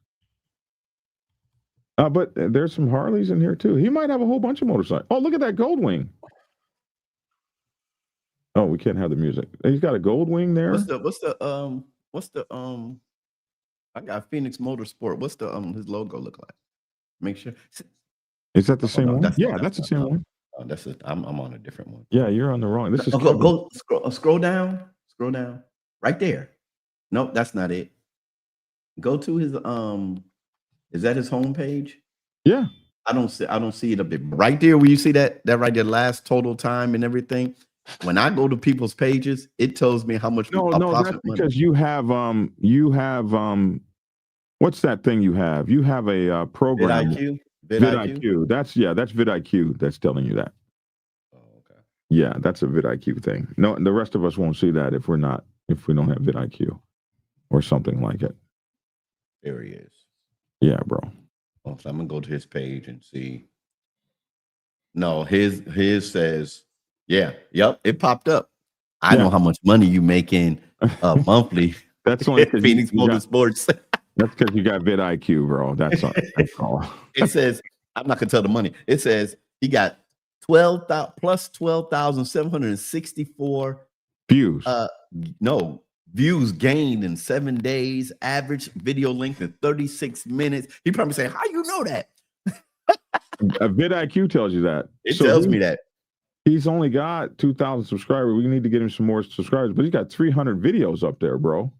But there's some Harleys in here too. He might have a whole bunch of motorcycles. Oh, look at that Goldwing. Oh, we can't have the music. He's got a Goldwing there. What's the I got Phoenix Motorsport. What's the his logo look like? Make sure. Is that the same one? Yeah, that's the same one. Oh, that's it. I'm on a different one. Yeah, you're on the wrong. This is go scroll down. Scroll down. Right there. Nope, that's not it. Go to his is that his homepage? Yeah. I don't see it up there. Right there where you see that right there, last total time and everything. When I go to people's pages, it tells me how much. No, that's because you have what's that thing you have? You have a program. VidIQ. That's VidIQ that's telling you that. Oh, okay. Yeah, that's a VidIQ thing. No, the rest of us won't see that if we don't have VidIQ or something like it. There he is. Yeah, bro. Oh, so I'm gonna go to his page and see. No, his says, it popped up. I know how much money you making monthly. That's only Phoenix Motorsports. That's because you got VidIQ, bro. That's all. It says, I'm not gonna tell the money. It says he got 12,764 views. Views gained in 7 days. Average video length in 36 minutes. He probably say, "How you know that?" VidIQ tells you that. It tells me that. He's only got 2,000 subscribers. We need to get him some more subscribers, but he's got 300 videos up there, bro.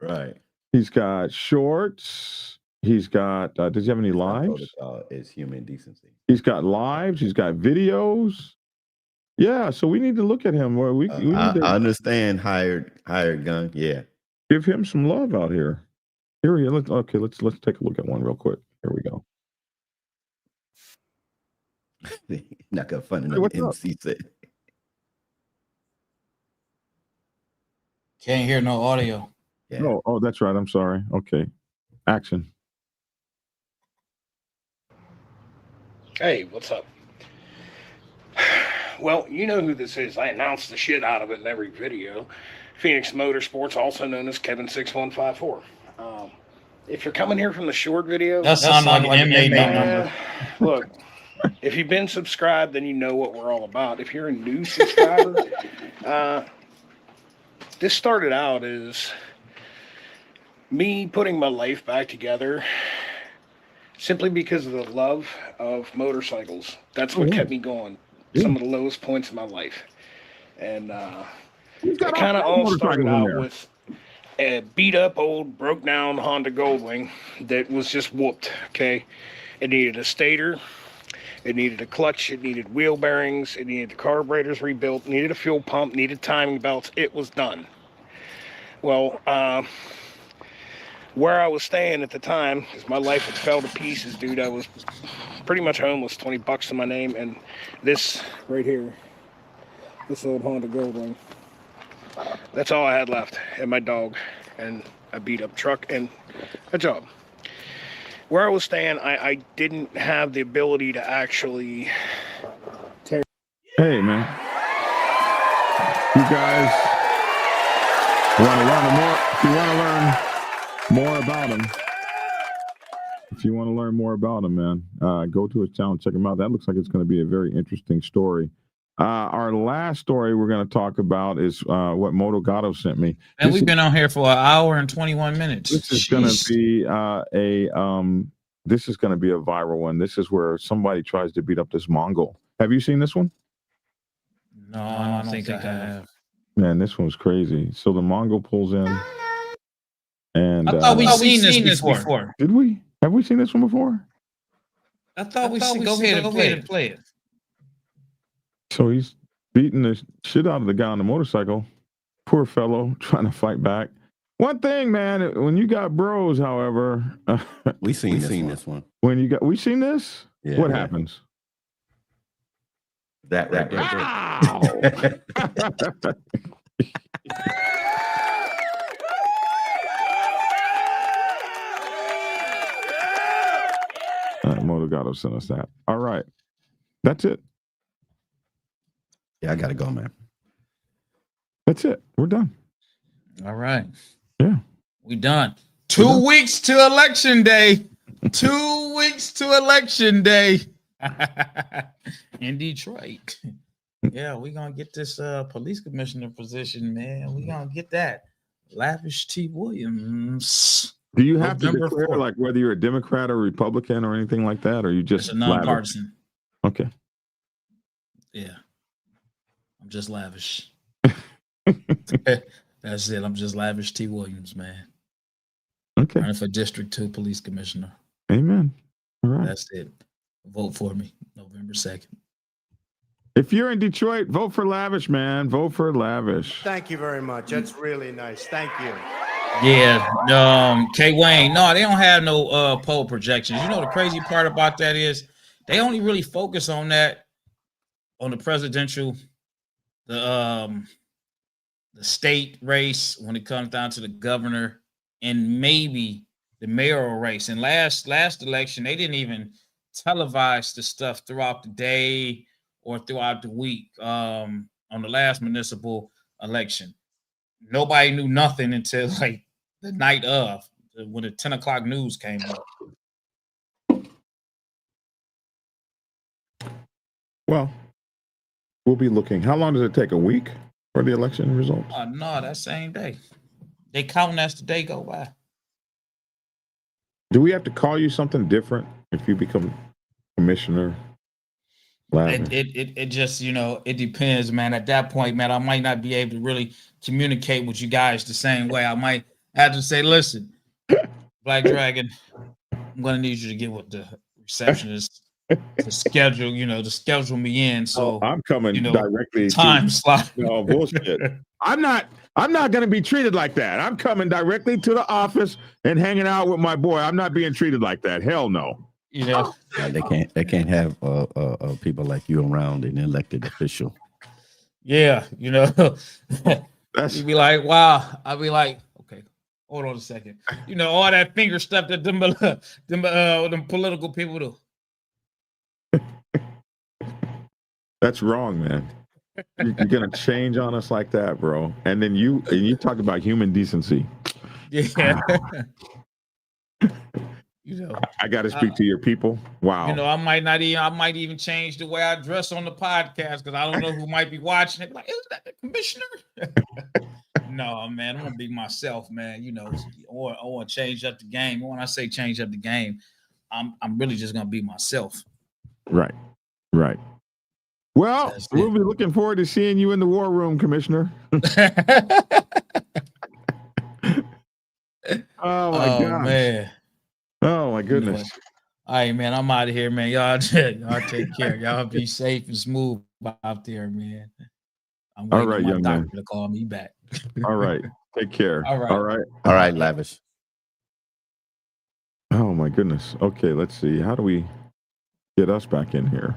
Right. He's got shorts. He's got, does he have any lives? It's human decency. He's got lives. He's got videos. Yeah, so we need to look at him. Where we need to understand hired gun. Yeah. Give him some love out here. Here we go. Let's take a look at one real quick. Here we go. Not gonna fun enough. MC said. Can't hear no audio. Yeah. Oh, that's right. I'm sorry. Okay. Action. Hey, what's up? Well, you know who this is. I announce the shit out of it in every video. Phoenix Motorsports, also known as Kevin6154. If you're coming here from the short video, that sounds like an MA number. Look, if you've been subscribed, then you know what we're all about. If you're a new subscriber, this started out as me putting my life back together simply because of the love of motorcycles. That's what kept me going. Some of the lowest points in my life. And it kind of all started out with a beat up old broke down Honda Goldwing that was just whooped. Okay, it needed a stator, it needed a clutch, it needed wheel bearings, it needed the carburetors rebuilt, needed a fuel pump, needed timing belts. It was done. Well, where I was staying at the time, because my life had fell to pieces, dude. I was pretty much homeless, 20 bucks to my name, and this right here, this old Honda Goldwing, that's all I had left, and my dog, and a beat up truck, and a job. Where I was staying, I didn't have the ability to actually tear. Hey, man. You guys want to learn more? If you want to learn more about him, man, go to his channel and check him out. That looks like it's going to be a very interesting story. Our last story we're going to talk about is what Moto Gato sent me. And we've been on here for an hour and 21 minutes. This is going to be this is going to be a viral one. This is where somebody tries to beat up this Mongol. Have you seen this one? No, I don't think I have. Man, this one's crazy. So the Mongol pulls in, and I thought we've seen this before. Did we? Have we seen this one before? I thought we should go ahead and play it. So he's beating the shit out of the guy on the motorcycle. Poor fellow trying to fight back. One thing, man, when you got bros, however, we seen this one. When you got, we seen this. Yeah, what happens? That right there. Moto Gato sent us that. All right, that's it. Yeah, I gotta go, man. That's it. We're done. All right. Yeah. We done. 2 weeks to election day. 2 weeks to election day. In Detroit. Yeah, we're gonna get this police commissioner position, man. We're gonna get that. Lavish T. Williams. Do you have to declare like whether you're a Democrat or Republican or anything like that, or you just a nonpartisan? Okay. Yeah. I'm just lavish. That's it. I'm just Lavish T. Williams, man. Okay. Running for District 2 Police Commissioner. Amen. All right. That's it. Vote for me November 2nd. If you're in Detroit, vote for Lavish, man. Vote for Lavish. Thank you very much. That's really nice. Thank you. Yeah. K. Wayne. No, they don't have no poll projections. You know the crazy part about that is they only really focus on that on the presidential, the state race when it comes down to the governor and maybe the mayoral race. And last election, they didn't even televise the stuff throughout the day or throughout the week. On the last municipal election, nobody knew nothing until like the night of when the 10 o'clock news came up. Well, we'll be looking. How long does it take? A week for the election results? No, that same day. They count as the day go by. Do we have to call you something different if you become commissioner? It just, it depends, man. At that point, man, I might not be able to really communicate with you guys the same way. I might have to say, listen, Black Dragon, I'm going to need you to get with the receptionist to schedule me in. So I'm coming directly time slot. No bullshit. I'm not going to be treated like that. I'm coming directly to the office and hanging out with my boy. I'm not being treated like that. Hell no. They can't have people like you around an elected official. Yeah, you'd be like, wow. I'd be like, okay, hold on a second. All that finger stuff that them political people do. That's wrong, man. You're gonna change on us like that, bro. And then you talk about human decency. Yeah. I got to speak to your people. Wow. I might even change the way I dress on the podcast because I don't know who might be watching it. Like, is that the commissioner? No, man, I'm gonna be myself, man. I want to change up the game. When I say change up the game, I'm really just gonna be myself. Right. Right. Well, That's we'll it. be looking forward to seeing you in the war room, Commissioner. Oh my gosh. Man. Oh my You know goodness. what? All right, man. I'm out of here, man. Y'all take care. Y'all be safe and smooth out there, man. I'm All waiting right, on my young doctor man. to call me back. All right. Take care. All right. All right. All right, Lavish. Oh my goodness. Okay, let's see. How do we get us back in here?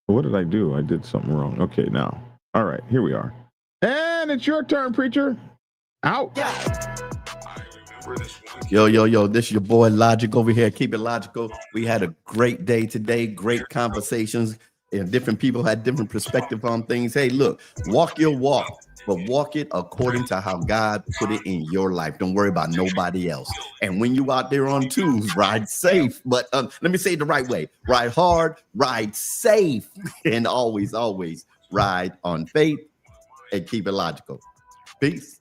What did I do? I did something wrong. Okay, now. All right, here we are. And it's your turn, preacher. Out. Yo, this is your boy Logic over here. Keep it logical. We had a great day today, great conversations, and different people had different perspective on things. Hey, look, walk your walk, but walk it according to how God put it in your life. Don't worry about nobody else. And when you out there on twos, ride safe. But let me say it the right way. Ride hard, ride safe, and always ride on faith and keep it logical. Peace.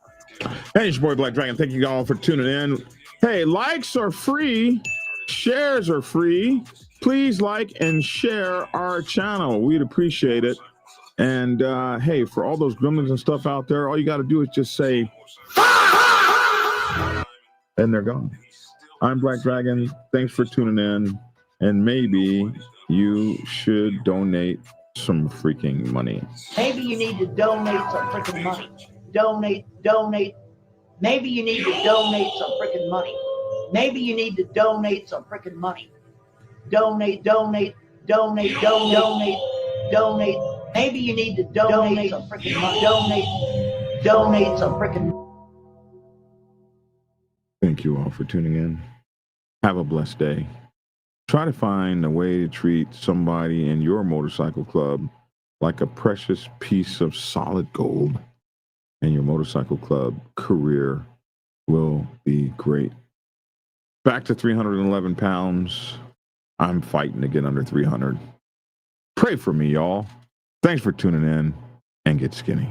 Hey, it's your boy Black Dragon. Thank you all for tuning in. Hey, likes are free. Shares are free. Please like and share our channel. We'd appreciate it. And hey, for all those gremlins and stuff out there, all you got to do is just say, and they're gone. I'm Black Dragon. Thanks for tuning in. And maybe you should donate some freaking money. Maybe you need to donate some freaking money. Donate. Maybe you need to donate some freaking money. Maybe you need to donate some freaking money. Donate. Maybe you need to donate some freaking money. Donate some freaking money. Thank you all for tuning in. Have a blessed day. Try to find a way to treat somebody in your motorcycle club like a precious piece of solid gold, and your motorcycle club career will be great. Back to 311 pounds. I'm fighting to get under 300. Pray for me, y'all. Thanks for tuning in, and get skinny.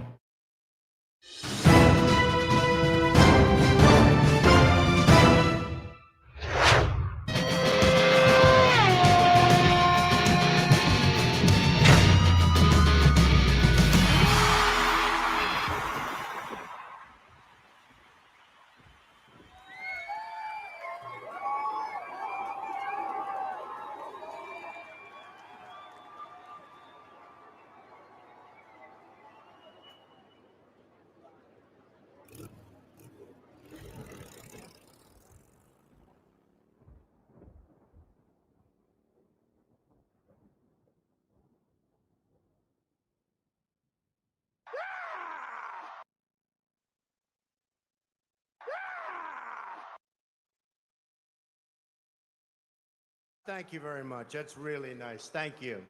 Thank you very much. That's really nice. Thank you.